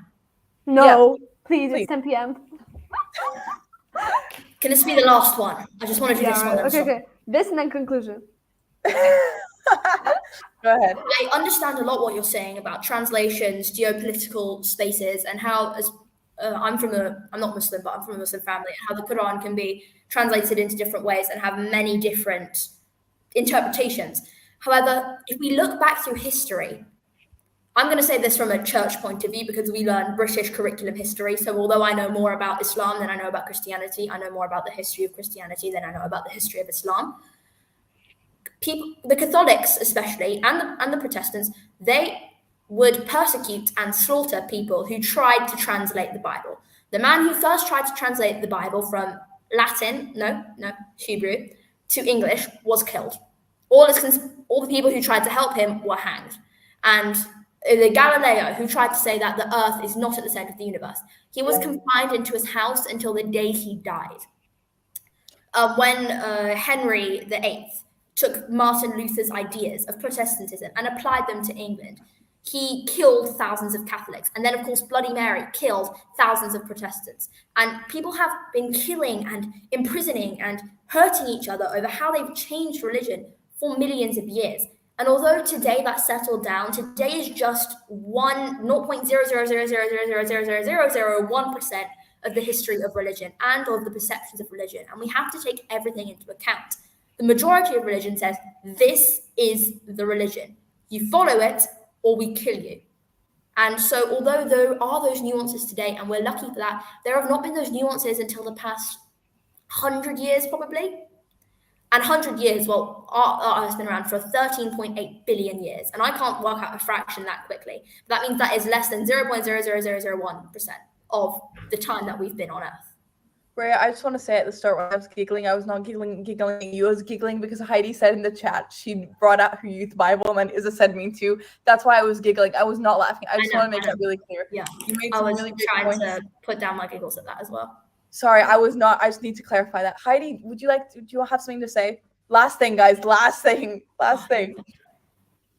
No, please, it's 10 p.m. Can this be the last one? I just want to do this one. Okay. This and then conclusion. Go ahead. I understand a lot what you're saying about translations, geopolitical spaces, and how, as I'm not Muslim, but I'm from a Muslim family, and how the Quran can be translated into different ways and have many different interpretations. However, if we look back through history, I'm going to say this from a church point of view because we learn British curriculum history. So although I know more about Islam than I know about Christianity, I know more about the history of Christianity than I know about the history of Islam. The Catholics especially, and the Protestants, they would persecute and slaughter people who tried to translate the Bible. The man who first tried to translate the Bible from Hebrew, to English was killed. All the people who tried to help him were hanged. And the Galileo, who tried to say that the earth is not at the center of the universe, he was confined into his house until the day he died. When Henry VIII took Martin Luther's ideas of Protestantism and applied them to England, he killed thousands of Catholics. And then, of course, Bloody Mary killed thousands of Protestants. And people have been killing and imprisoning and hurting each other over how they've changed religion for millions of years. And although today that's settled down, today is just 0.00000000001% of the history of religion and of the perceptions of religion. And we have to take everything into account. The majority of religion says this is the religion. You follow it or we kill you. And so although there are those nuances today, and we're lucky for that, there have not been those nuances until the past 100 years probably. And 100 years, well, our Earth's been around for 13.8 billion years. And I can't work out a fraction that quickly. But that means that is less than 0.00001% of the time that we've been on Earth. Rhea, I just want to say at the start when I was giggling, I was not giggling at you. I was giggling because Heidi said in the chat she brought out her youth Bible, and then Isa said me too. That's why I was giggling. I was not laughing. I just want to make that really clear. Yeah, you made I some was really great trying points. to put down my giggles at that as well. Sorry, I was not. I just need to clarify that. Heidi, do you have something to say? Last thing, guys. Last thing.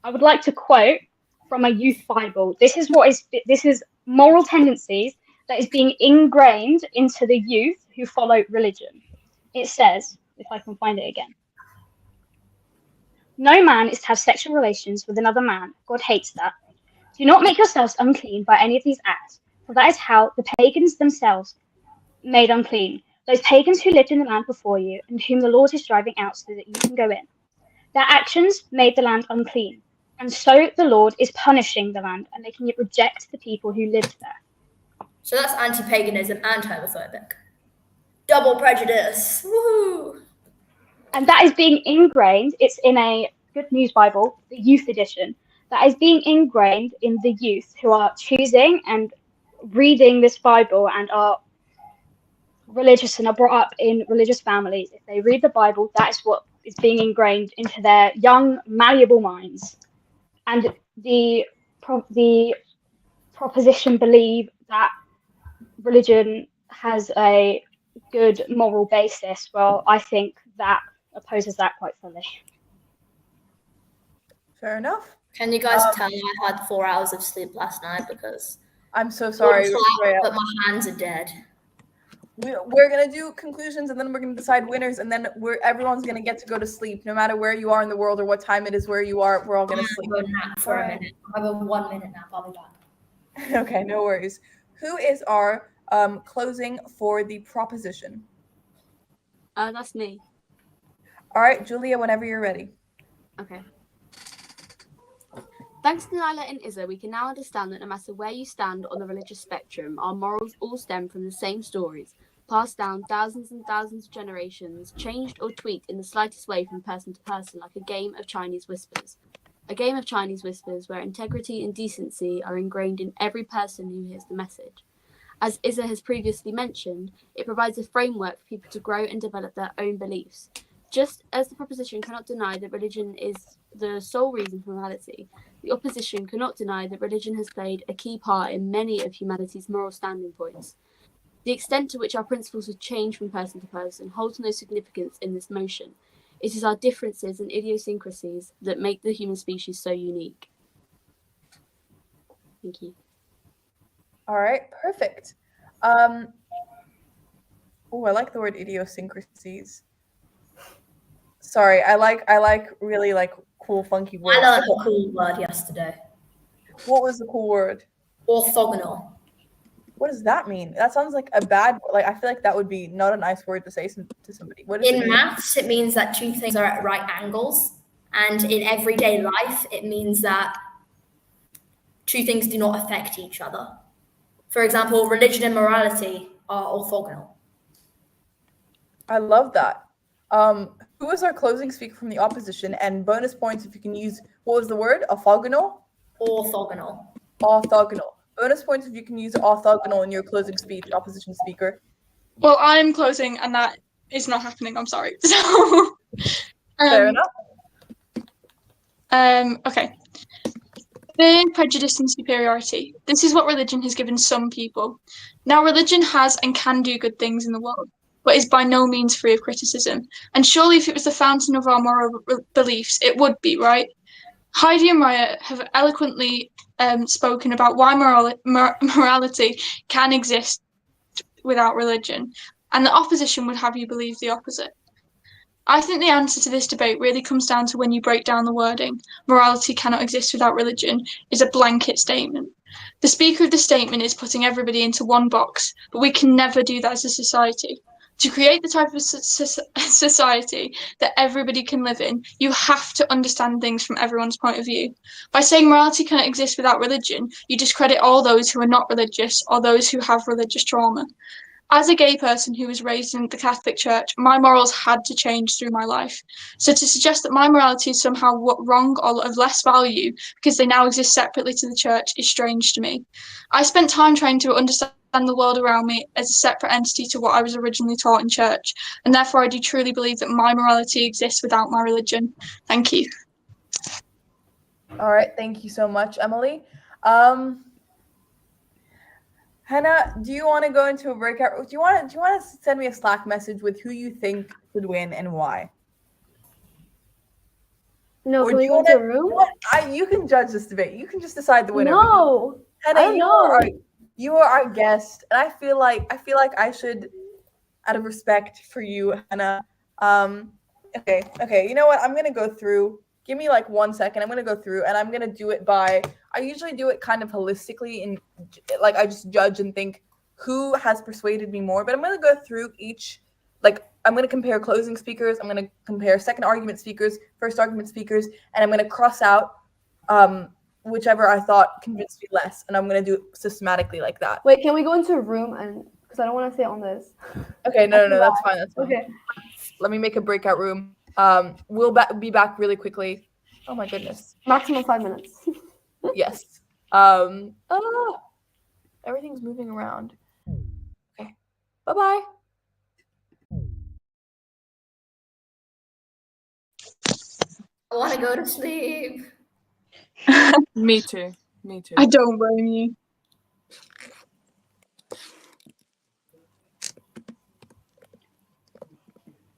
I would like to quote from a youth Bible. This is moral tendencies that is being ingrained into the youth who follow religion. It says, if I can find it again, no man is to have sexual relations with another man. God hates that. Do not make yourselves unclean by any of these acts, for that is how the pagans themselves made unclean, those pagans who lived in the land before you, and whom the Lord is driving out so that you can go in. Their actions made the land unclean, and so the Lord is punishing the land and making it reject the people who lived there. So that's anti-paganism and homophobic. Double prejudice. Woohoo! And that is being ingrained. It's in a Good News Bible, the youth edition, that is being ingrained in the youth who are choosing and reading this Bible and are religious and are brought up in religious families. If they read the Bible, that is what is being ingrained into their young, malleable minds. And the proposition believe that religion has a good moral basis. Well, I think that opposes that quite fully. Fair enough. Can you guys tell me I had 4 hours of sleep last night because I'm so sorry, Rhea. but my hands are dead. We're gonna do conclusions, and then we're gonna decide winners, and then everyone's gonna get to go to sleep, no matter where you are in the world or what time it is where you are. We're all gonna sleep. I'm gonna nap for a minute. I have a 1 minute nap. I'll be back. Okay, no worries. Who is our closing for the proposition? That's me. All right, Julia, whenever you're ready. Okay. Thanks to Nyla and Isa, we can now understand that no matter where you stand on the religious spectrum, our morals all stem from the same stories, passed down thousands and thousands of generations, changed or tweaked in the slightest way from person to person, like a game of Chinese whispers. A game of Chinese whispers where integrity and decency are ingrained in every person who hears the message. As Isa has previously mentioned, it provides a framework for people to grow and develop their own beliefs. Just as the proposition cannot deny that religion is the sole reason for morality, the opposition cannot deny that religion has played a key part in many of humanity's moral standing points. The extent to which our principles have changed from person to person holds no significance in this motion. It is our differences and idiosyncrasies that make the human species so unique. Thank you. All right, perfect. I like the word idiosyncrasies. Sorry, I like really like cool, funky words. I learned a cool word yesterday. What was the cool word? Orthogonal. What does that mean? That sounds like a bad. Like I feel like that would be not a nice word to say to somebody. What does it mean? In maths, it means that two things are at right angles, and in everyday life, it means that two things do not affect each other. For example, religion and morality are orthogonal. I love that. Who is our closing speaker from the opposition? And bonus points if you can use, what was the word? Orthogonal? Orthogonal. Orthogonal. Bonus points if you can use orthogonal in your closing speech, opposition speaker. Well, I'm closing, and that is not happening. I'm sorry. So, Fair enough. Okay. Fear, prejudice, and superiority. This is what religion has given some people. Now, religion has and can do good things in the world, but is by no means free of criticism. And surely if it was the fountain of our moral beliefs, it would be, right? Heidi and Raya have eloquently spoken about why morality can exist without religion, and the opposition would have you believe the opposite. I think the answer to this debate really comes down to when you break down the wording. Morality cannot exist without religion is a blanket statement. The speaker of the statement is putting everybody into one box, but we can never do that as a society. To create the type of society that everybody can live in, you have to understand things from everyone's point of view. By saying morality cannot exist without religion, you discredit all those who are not religious or those who have religious trauma. As a gay person who was raised in the Catholic Church, my morals had to change through my life. So to suggest that my morality is somehow wrong or of less value because they now exist separately to the church is strange to me. I spent time trying to understand the world around me as a separate entity to what I was originally taught in church, and therefore I do truly believe that my morality exists without my religion. Thank you. All right, thank you so much, Emily. Hannah, do you want to go into a breakout? Do you want to send me a Slack message with who you think should win and why? No, Or can do we you go want into a to? room? You can judge this debate. You can just decide the winner. No, Hannah, I don't know. You are our guest, and I feel like I should, out of respect for you, Hannah. Okay. You know what? I'm gonna go through. Give me like 1 second. I'm gonna go through, and I'm gonna do it by. I usually do it kind of holistically, and like I just judge and think who has persuaded me more. But I'm gonna go through each. Like I'm gonna compare closing speakers. I'm gonna compare second argument speakers, first argument speakers, and I'm gonna cross out whichever I thought convinced me less, and I'm gonna do it systematically like that. Wait, can we go into a room and because I don't want to stay on this. Okay, no, that's fine. That's fine. Okay. Let me make a breakout room. We'll be back really quickly. Oh my goodness. Maximum 5 minutes. Yes. Everything's moving around. Okay. Bye-bye. I want to go to sleep. Me too. I don't blame you.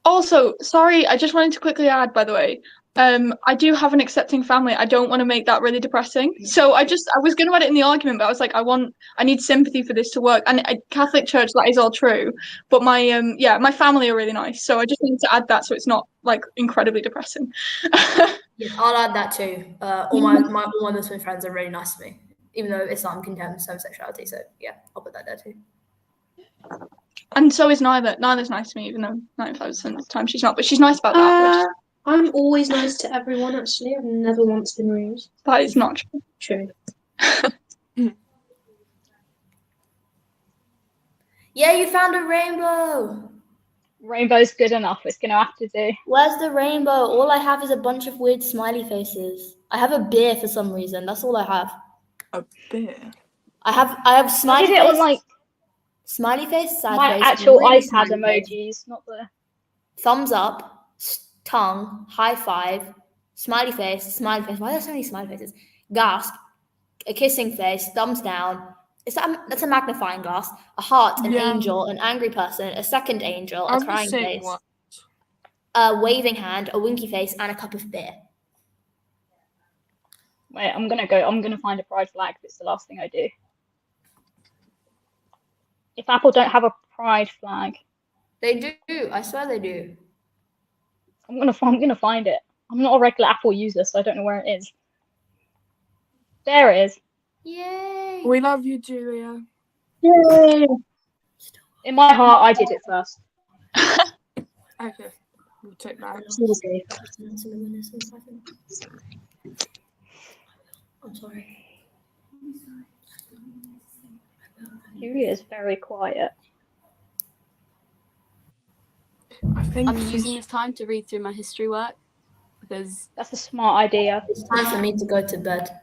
Also, sorry, I just wanted to quickly add, by the way, I do have an accepting family. I don't want to make that really depressing. So I was going to add it in the argument, but I was like, I need sympathy for this to work. And Catholic Church, that is all true. But my family are really nice. So I just wanted to add that so it's not like incredibly depressing. Yeah, I'll add that too. All my Muslim friends are really nice to me, even though Islam condemns homosexuality. So yeah, I'll put that there too. And so is Nyla. Nyla's nice to me, even though 95% of the time she's not. But she's nice about that. I'm always nice to everyone, actually. I've never once been rude. That is not true. Yeah, you found a rainbow. Rainbow's good enough. It's going to have to do. Where's the rainbow? All I have is a bunch of weird smiley faces. I have a beer for some reason. That's all I have. A beer? I have smiley face. On, like, smiley face, sad my face. actual really iPad emojis, not the... Thumbs up, tongue, high five, smiley face. Why are there so many smiley faces? Gasp, a kissing face, thumbs down. That's a magnifying glass. A heart, an angel, an angry person, a second angel, a crying face. What? A waving hand, a winky face, and a cup of beer. Wait, I'm gonna find a pride flag. That's the last thing I do. If Apple don't have a pride flag, they do. I swear they do. I'm gonna find it. I'm not a regular Apple user, so I don't know where it is. There it is. Yay! We love you, Julia. Yay! In my heart, I did it first. Okay, we'll take that. I'm sorry. Julia's very quiet. I'm using this time to read through my history work because that's a smart idea. It's time for me to go to bed.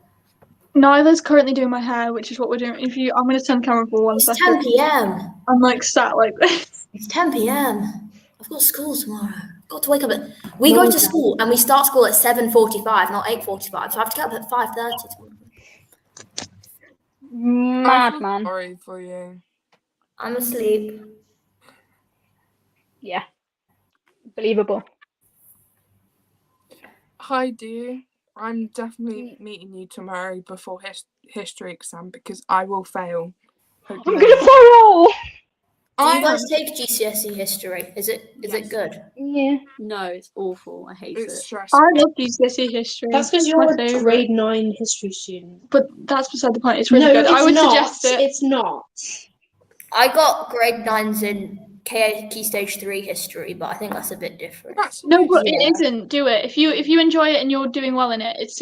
Nyla's currently doing my hair, which is what we're doing. I'm going to turn camera for 1 second. It's 10 p.m. I'm like sat like this. It's 10 p.m. I've got school tomorrow. I've got to wake up we go to school and we start school at 7:45, not 8:45. So I have to get up at 5:30 tomorrow. Madman. Sorry for you. I'm asleep. Yeah. Believable. Hi, dear. I'm definitely meeting you tomorrow before history exam because I will fail. I'm gonna fail. Do you guys take GCSE history? Is it good? Yeah. No, it's awful. I hate it. Stressful. I love GCSE history. That's because you're a grade 9 history student. But that's beside the point. It's really good. I would suggest it. It's not. I got grade 9s in Key Stage 3 history, but I think that's a bit different. That's No, but Yeah. it isn't. Do it if you enjoy it and you're doing well in it. It's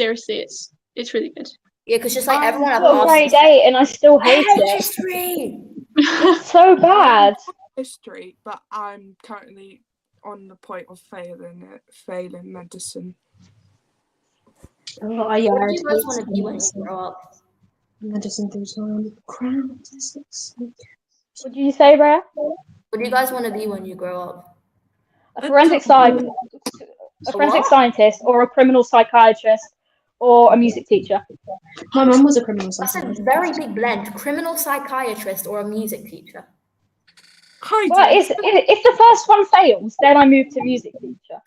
really good. Yeah, because just like everyone I've I've got a grade asked, 8 and I still I hate hate it. history. It's so bad. history, but I'm currently on the point of failing medicine. Oh, yeah. What do you guys want to be when you grow up? Medicine through time. Crown. What did you say, Rhea? What do you guys want to be when you grow up? A forensic scientist, or a criminal psychiatrist, or a music teacher. My mum was a criminal That's a psychologist. very big blend. Criminal psychiatrist or a music teacher. Heidi, Well, if the first one fails, then I move to music teacher.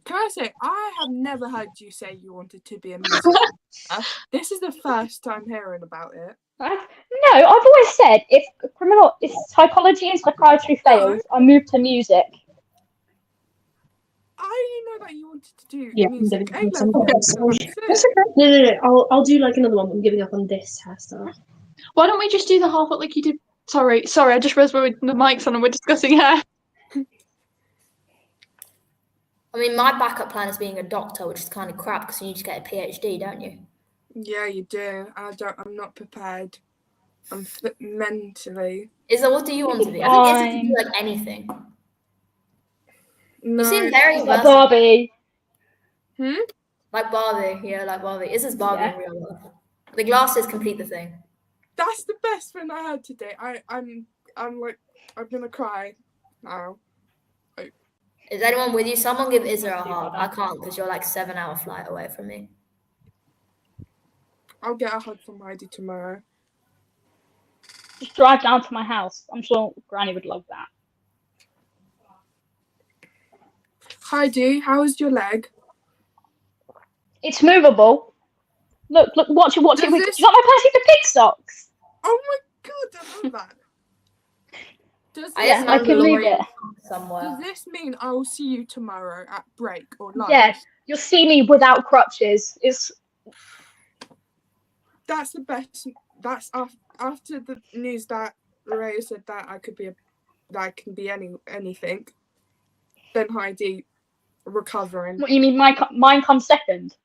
can I say, I have never heard you say you wanted to be a music teacher. This is the first time hearing about it. No, I've always said if psychology and psychiatry fails, I move to music. I know that you wanted to do Yeah, music. I'm A level, That's so that's it. okay. No. I'll do like another one. I'm giving up on this test. Why don't we just do the half up like you did? Sorry, I just realised the mic's on and we're discussing hair. I mean, my backup plan is being a doctor, which is kind of crap because you need to get a PhD, don't you? Yeah, you do. I'm not prepared. I'm mentally. Izza, what do you want to be? I think Izza can do like anything. No. You seem very Like versatile. Barbie. Like Barbie, yeah, like Barbie. Izza's Barbie Yeah. in real life. The glasses complete the thing. That's the best thing I heard today. I'm like, I'm gonna cry now. Is anyone with you? Someone give Izza a hug. I can't because you're like 7-hour flight away from me. I'll get a hug from Heidi tomorrow. Just drive down to my house. I'm sure Granny would love that. Heidi, how is your leg? It's movable. Look, watch it. Does You this- got my Percy the Pig socks. Oh my god, I love that. Does I this, have I can move Mandalorian it. somewhere. does this mean I will see you tomorrow at break or lunch? Yeah, you'll see me without crutches. That's the best. That's after the news that Ray said that I can be anything. Then Heidi recovering. What you mean? Mine comes second.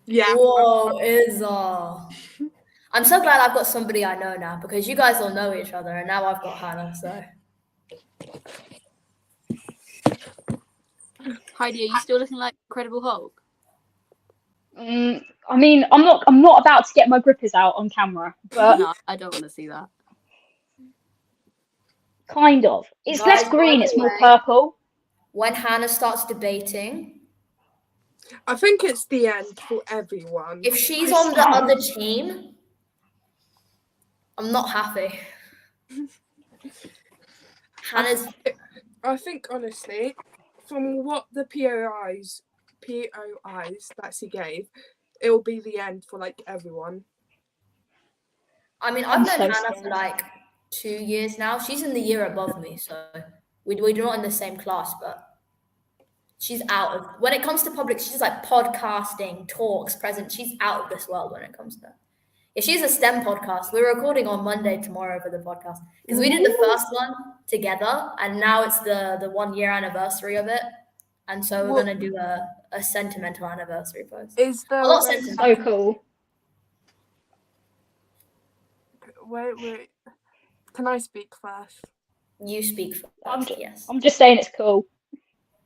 Yeah. Whoa, Izza. I'm so glad I've got somebody I know now because you guys all know each other and now I've got Hannah, so. Heidi, are you still looking like Incredible Hulk? I mean, I'm not about to get my grippers out on camera, but No, I don't want to see that. kind of. It's Guys, less green. by It's the more way- purple. When Hannah starts debating, I think it's the end for everyone. if she's on the other team, I'm not happy. Hannah's I think honestly, from what the POIs that she gave, it'll be the end for like everyone. I mean, I'm I've known so Hannah for scared. like 2 years now. She's in the year above me, so we're not in the same class, but she's out of, when it comes to public, she's like podcasting, talks, present. She's out of this world when it comes to that. If she's a STEM podcast, we're recording on Monday tomorrow for the podcast because we did the first one together and now it's the 1 year anniversary of it. And so we're going to do a sentimental anniversary post. Is there A lot a way- sentimental. So cool. Wait. Can I speak first? You speak first, yes. I'm just saying it's cool.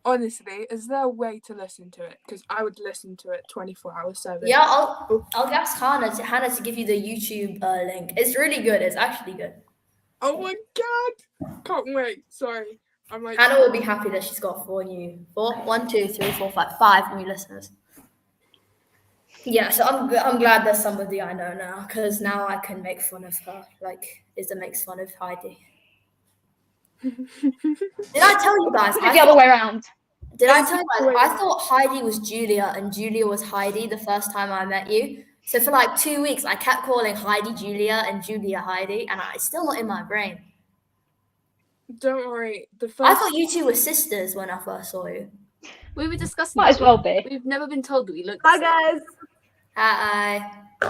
Honestly, is there a way to listen to it? Because I would listen to it 24/7. Yeah, I'll ask Hannah to give you the YouTube link. It's really good. It's actually good. Oh my god! Can't wait. Sorry. I'm like Hannah will be happy that she's got 5 new listeners. Yeah, so I'm glad there's somebody I know now because now I can make fun of her like Izza makes fun of Heidi. Did I tell you guys? Put it the other way around. Did I tell you guys? I thought Heidi was Julia and Julia was Heidi the first time I met you. So for like 2 weeks, I kept calling Heidi Julia and Julia Heidi, and it's still not in my brain. Don't worry. I thought you two were sisters when I first saw you. We were discussing Might as well be. We've never been told that we look Bye, the same. guys. Hi.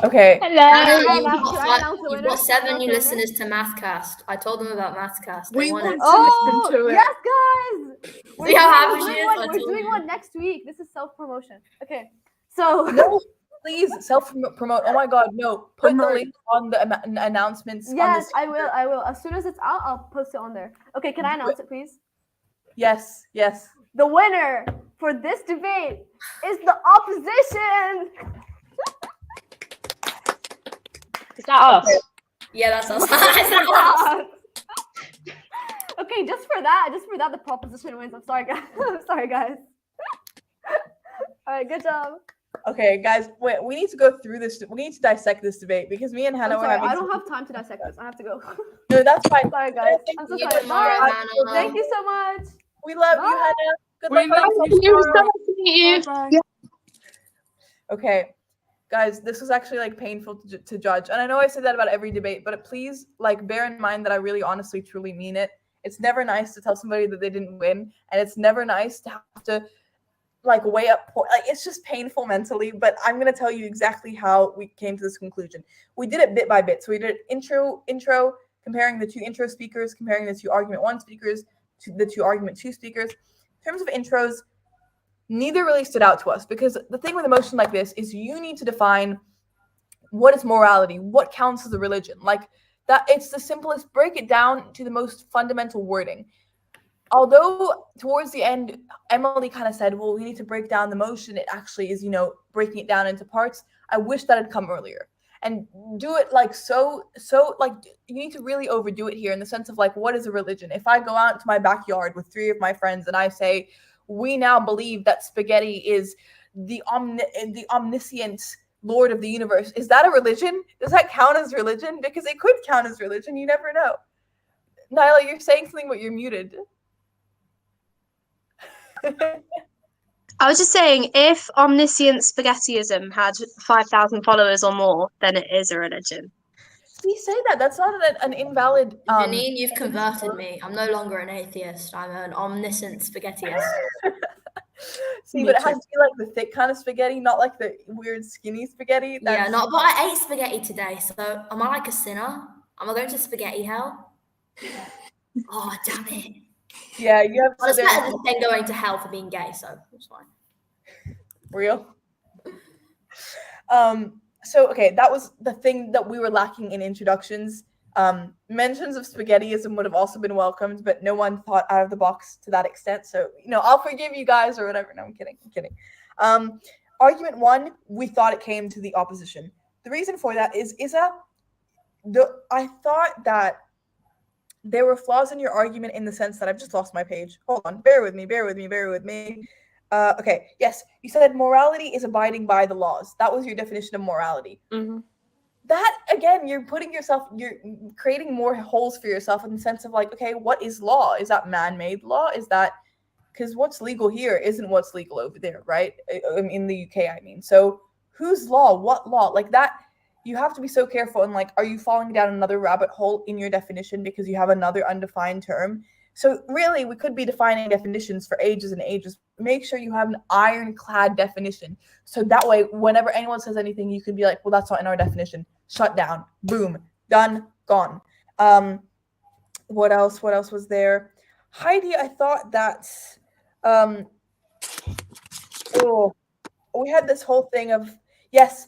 Okay. Hannah, Hello. you've got 7 new listeners to Mathcast. I told them about Mathcast. They We want want it. to listen Oh, to it. yes, guys. See how happy We're she doing is? one. I We're told doing you. one next week. This is self-promotion. Okay, so No, please self-promote. Oh my God, no. Put the Promote. link on the announcements. yes, on I will. I will. As soon as it's out, I'll post it on there. Okay, can I announce it, please? Yes, yes. The winner for this debate is the opposition. Is that us? Yeah, that's us. Okay, just for that, the proposition wins. I'm sorry, guys. I'm sorry, guys. All right, good job. Okay, guys, wait. We need to go through this. We need to dissect this debate because me and Hannah I'm were sorry, having. I don't have time to dissect this. I have to go. No, that's fine. Sorry, guys. Thank I'm so you sorry. tomorrow, Bye. Hannah. Thank you so much. We love you, Bye. Hannah. Good We luck on love your you. tomorrow. Nice to meet you. Bye-bye. Yeah. Okay, guys, this was actually like painful to judge, and I know I say that about every debate, but please like bear in mind that I really, honestly, truly mean it. It's never nice to tell somebody that they didn't win, and it's never nice to have to like weigh up like it's just painful mentally. But I'm gonna tell you exactly how we came to this conclusion. We did it bit by bit. So we did intro, comparing the 2 intro speakers, comparing the 2 argument 1 speakers to the 2 argument 2 speakers. In terms of intros, neither really stood out to us because the thing with a motion like this is you need to define what is morality, what counts as a religion. Like that, it's the simplest. Break it down to the most fundamental wording. Although towards the end, Emily kind of said, well, we need to break down the motion. It actually is, breaking it down into parts. I wish that had come earlier. And do it like so like you need to really overdo it here in the sense of like, what is a religion? If I go out into my backyard with 3 of my friends and I say, we now believe that spaghetti is the omniscient Lord of the universe, is that a religion? Does that count as religion? Because it could count as religion. You never know. Nyla, you're saying something, but you're muted. I was just saying, if omniscient spaghettiism had 5,000 followers or more, then it is a religion. See, say that. That's not an invalid. Janine, you've converted me. I'm no longer an atheist. I'm an omniscient spaghettiist. See, but it has to be like the thick kind of spaghetti, not like the weird skinny spaghetti. Yeah, but I ate spaghetti today, so am I like a sinner? Am I going to spaghetti hell? Oh, damn it. Yeah, you have Well, to. it's better than going to hell for being gay, so it's fine. Real. So okay, that was the thing that we were lacking in introductions. Mentions of spaghettiism would have also been welcomed, but no one thought out of the box to that extent. So, I'll forgive you guys or whatever. No, I'm kidding. Argument 1, we thought it came to the opposition. The reason for that is I thought that there were flaws in your argument in the sense that I've just lost my page. Hold on. Bear with me. Okay. Yes. You said morality is abiding by the laws. That was your definition of morality. Mm-hmm. That, again, you're creating more holes for yourself in the sense of like, okay, what is law? Is that man-made law? Is that, because what's legal here isn't what's legal over there, right? In the UK, I mean. So whose law? What law? Like that, you have to be so careful. And like, are you falling down another rabbit hole in your definition because you have another undefined term? So really, we could be defining definitions for ages and ages. Make sure you have an ironclad definition. So that way, whenever anyone says anything, you can be like, well, that's not in our definition. Shut down. Boom. Done. Gone. What else was there? Heidi, I thought that we had this whole thing of yes,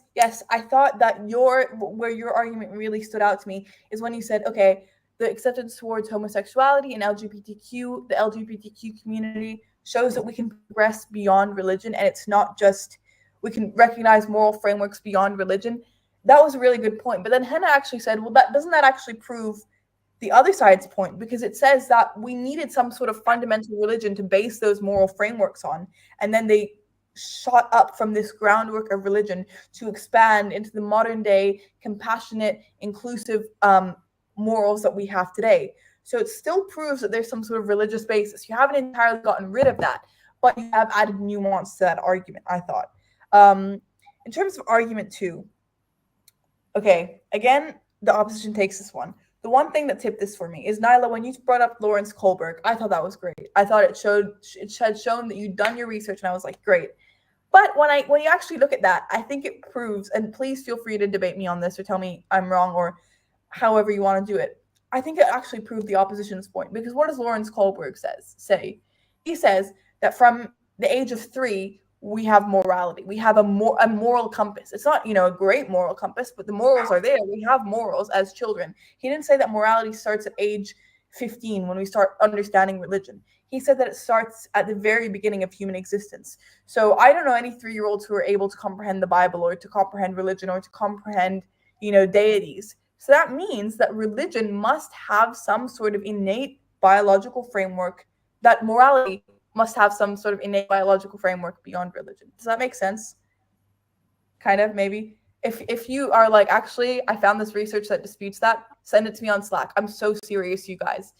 I thought that where your argument really stood out to me is when you said, okay, the acceptance towards homosexuality and the LGBTQ community shows that we can progress beyond religion, and it's not just we can recognize moral frameworks beyond religion. That was a really good point. But then Hannah actually said, well, doesn't that actually prove the other side's point? Because it says that we needed some sort of fundamental religion to base those moral frameworks on, and then they shot up from this groundwork of religion to expand into the modern day compassionate, inclusive morals that we have today. So it still proves that there's some sort of religious basis. You haven't entirely gotten rid of that, but you have added nuance to that argument, I thought. In terms of argument 2, okay, again, the opposition takes this one. The one thing that tipped this for me is, Nyla, when you brought up Lawrence Kohlberg, I thought that was great. I thought it had shown that you'd done your research, and I was like, great. But when you actually look at that, I think it proves, and please feel free to debate me on this or tell me I'm wrong or however you want to do it. I think it actually proved the opposition's point, because what does Lawrence Kohlberg say? He says that from the age of 3, we have morality. We have a moral compass. It's not, a great moral compass, but the morals are there. We have morals as children. He didn't say that morality starts at age 15 when we start understanding religion. He said that it starts at the very beginning of human existence. So I don't know any 3-year-olds who are able to comprehend the Bible or to comprehend religion or to comprehend, deities. So that means that religion must have some sort of innate biological framework, that morality must have some sort of innate biological framework beyond religion. Does that make sense? Kind of, maybe. If you are like, actually, I found this research that disputes that, send it to me on Slack. I'm so serious, you guys.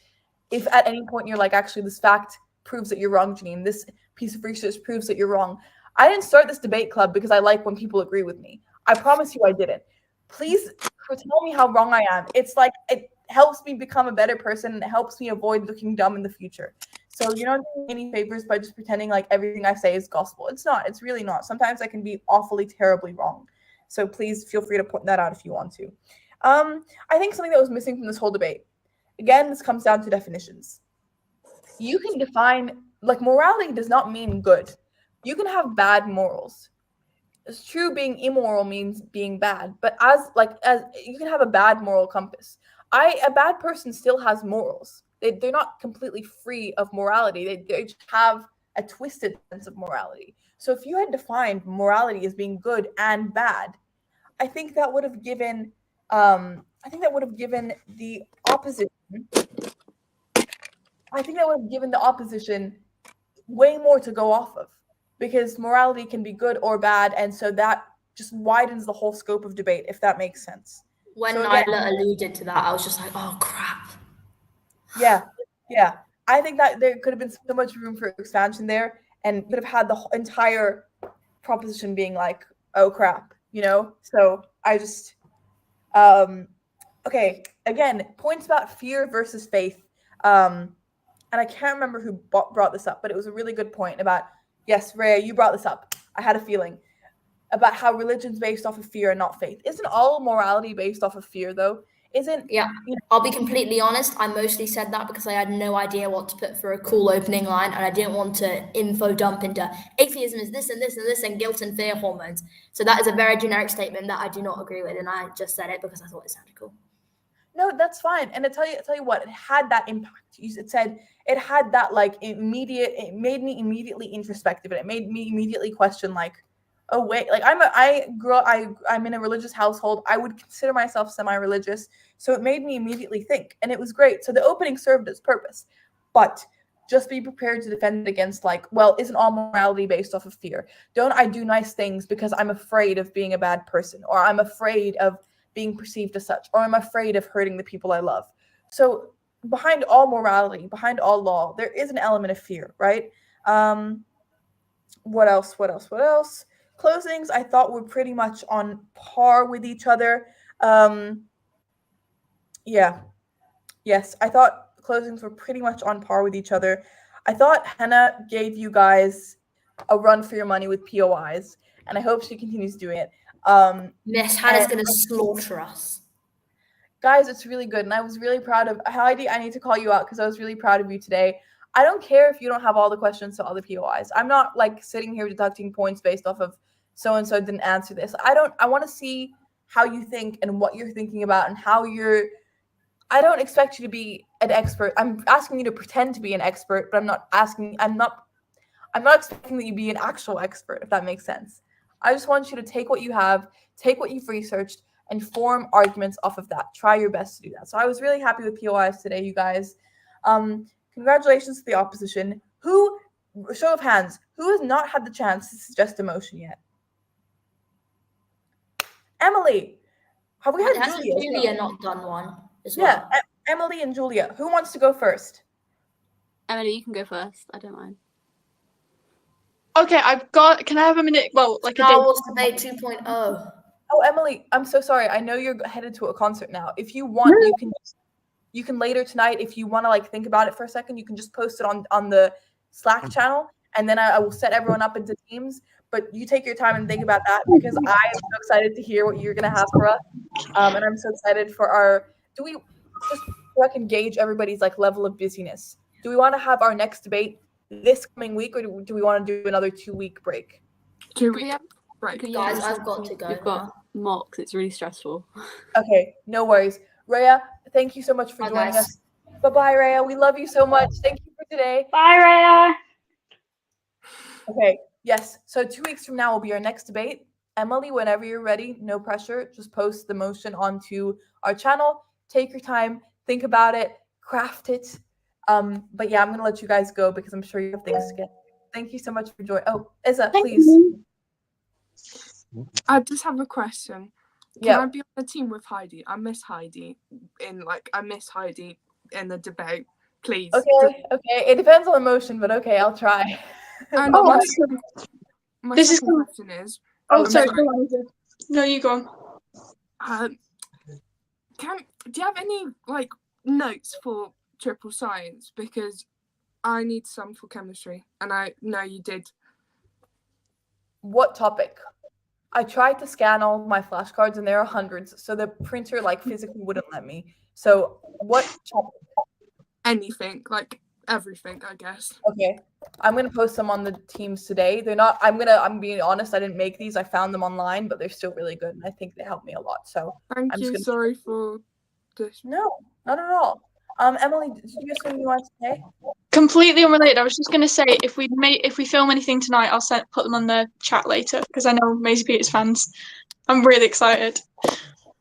If at any point you're like, actually, this fact proves that you're wrong, Janine, this piece of research proves that you're wrong. I didn't start this debate club because I like when people agree with me. I promise you I didn't. Please tell me how wrong I am. It's like, it helps me become a better person, and it helps me avoid looking dumb in the future. So you're not doing any favors by just pretending like everything I say is gospel. It's not. It's really not. Sometimes I can be awfully, terribly wrong. So please feel free to point that out if you want to. I think something that was missing from this whole debate, again, this comes down to definitions. You can define, like, morality does not mean good. You can have bad morals. It's true, being immoral means being bad, but as you can have a bad moral compass. A bad person still has morals. They're not completely free of morality. They just have a twisted sense of morality. So if you had defined morality as being good and bad, I think that would have given the opposition. I think that would have given the opposition way more to go off of, because morality can be good or bad, and so that just widens the whole scope of debate, if that makes sense. When So Nyla alluded to that, I was just like, oh crap. Yeah. I think that there could have been so much room for expansion there, and could have had the entire proposition being like, oh crap, So I just, okay, again, points about fear versus faith. And I can't remember who brought this up, but it was a really good point about, yes, Rhea, you brought this up. I had a feeling about how religion's based off of fear and not faith. Isn't all morality based off of fear, though? Yeah, I'll be completely honest. I mostly said that because I had no idea what to put for a cool opening line, and I didn't want to info dump into atheism is this and this and this and guilt and fear hormones. So that is a very generic statement that I do not agree with, and I just said it because I thought it sounded cool. No, that's fine. And I tell you what, it had that impact. It said it had that it made me immediately introspective, and it made me immediately question oh wait, I'm in a religious household. I would consider myself semi-religious. So it made me immediately think, and it was great. So the opening served its purpose, but just be prepared to defend it against isn't all morality based off of fear? Don't I do nice things because I'm afraid of being a bad person, or I'm afraid of being perceived as such, or I'm afraid of hurting the people I love? So behind all morality, behind all law, there is an element of fear, right? What else? Closings, I thought, were pretty much on par with each other. Yes, I thought closings were pretty much on par with each other. I thought Hannah gave you guys a run for your money with POIs, and I hope she continues doing it. Miss Hannah's going to slaughter us. Guys, it's really good, and I was really proud of Heidi. I need to call you out because I was really proud of you today. I don't care if you don't have all the questions to all the POIs. I'm not sitting here deducting points based off of so-and-so didn't answer this. I want to see how you think and what you're thinking about and how I don't expect you to be an expert. I'm asking you to pretend to be an expert, but I'm not expecting that you be an actual expert, if that makes sense. I just want you to take what you have, take what you've researched, and form arguments off of that. Try your best to do that. So I was really happy with POIs today, you guys. Congratulations to the opposition. Show of hands, who has not had the chance to suggest a motion yet? Emily, have we had Julia not done one as well? Yeah, Emily and Julia. Who wants to go first? Emily, you can go first. I don't mind. Okay, can I have a minute? Well, Star Wars Debate 2.0. Oh, Emily, I'm so sorry. I know you're headed to a concert now. If you want, you can later tonight, if you want to think about it for a second, you can just post it on the Slack channel, and then I will set everyone up into teams. but you take your time and think about that because I'm so excited to hear what you're gonna have for us. And I'm so excited for our. Do we just so I can gauge everybody's like level of busyness? Do we want to have our next debate this coming week, or do we want to do another 2-week break? 2 Could we weeks. have- Right. could- Guys, because I've got to go We've got now. mocks. It's really stressful. Okay, no worries. Rhea, thank you so much for Bye, joining guys. us. Bye-bye, Rhea. We love you so much. Thank you for today. Bye, Rhea. Okay, yes. So 2 weeks from now will be our next debate. Emily, whenever you're ready, no pressure. Just post the motion onto our channel. Take your time, think about it, craft it. But yeah, I'm gonna let you guys go because I'm sure you have things to get. Thank you so much for joining. Oh, Isa, please. I just have a question. Can Yeah. I be on a team with Heidi? I miss Heidi in the debate. Please. Okay. It depends on the motion, but okay, I'll try. And Oh, my awesome. This is second cool. question is, Oh, I'm sorry. sorry. Go on, Isa. No, you go on. do you have any like notes for triple science? Because I need some for chemistry, and I know you did. What topic? I tried to scan all of my flashcards and there are hundreds, so the printer like physically wouldn't let me. So what topic? Anything, like everything, I guess. Okay. I'm gonna post them on the teams today. They're not I'm being honest, I didn't make these. I found them online, but they're still really good and I think they help me a lot. So Thank I'm you. just Sorry for this. No, not at all. Emily, did you have something you want to say? Completely unrelated. I was just gonna say if we film anything tonight, I'll put them on the chat later because I know Maisie Peters fans. I'm really excited.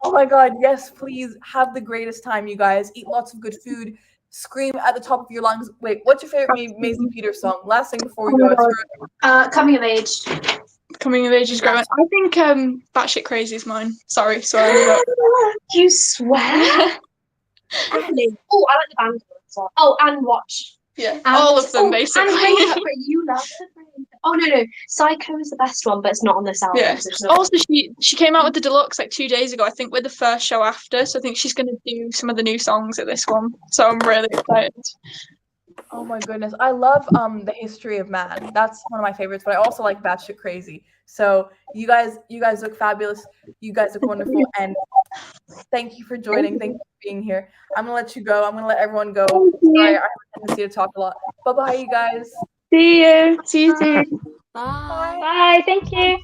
Oh my god, yes, please have the greatest time, you guys. Eat lots of good food. Scream at the top of your lungs. Wait, what's your favorite Maisie Peters song? Last thing before we Oh go. my God. Coming of age. Coming of age is great. I think Batshit Crazy is mine. Sorry, You swear? Really? Oh, I like the band as well. Oh, and Watch. Yeah, And, all of them basically. And Raincoat, but you love it. Oh no, Psycho is the best one, but it's not on this album. Yeah. So it's not Also, she came out with the deluxe like 2 days ago. I think we're the first show after, so I think she's gonna do some of the new songs at this one. So I'm really excited. Oh my goodness, I love the history of man. That's one of my favorites. But I also like Batshit Crazy. So you guys look fabulous. You guys look wonderful, and thank you for joining. Thank you for being here. I'm gonna let you go. I'm gonna let everyone go. Sorry, I have a tendency to talk a lot. Bye bye, you guys. See you. See you soon. Bye. Bye. Thank you.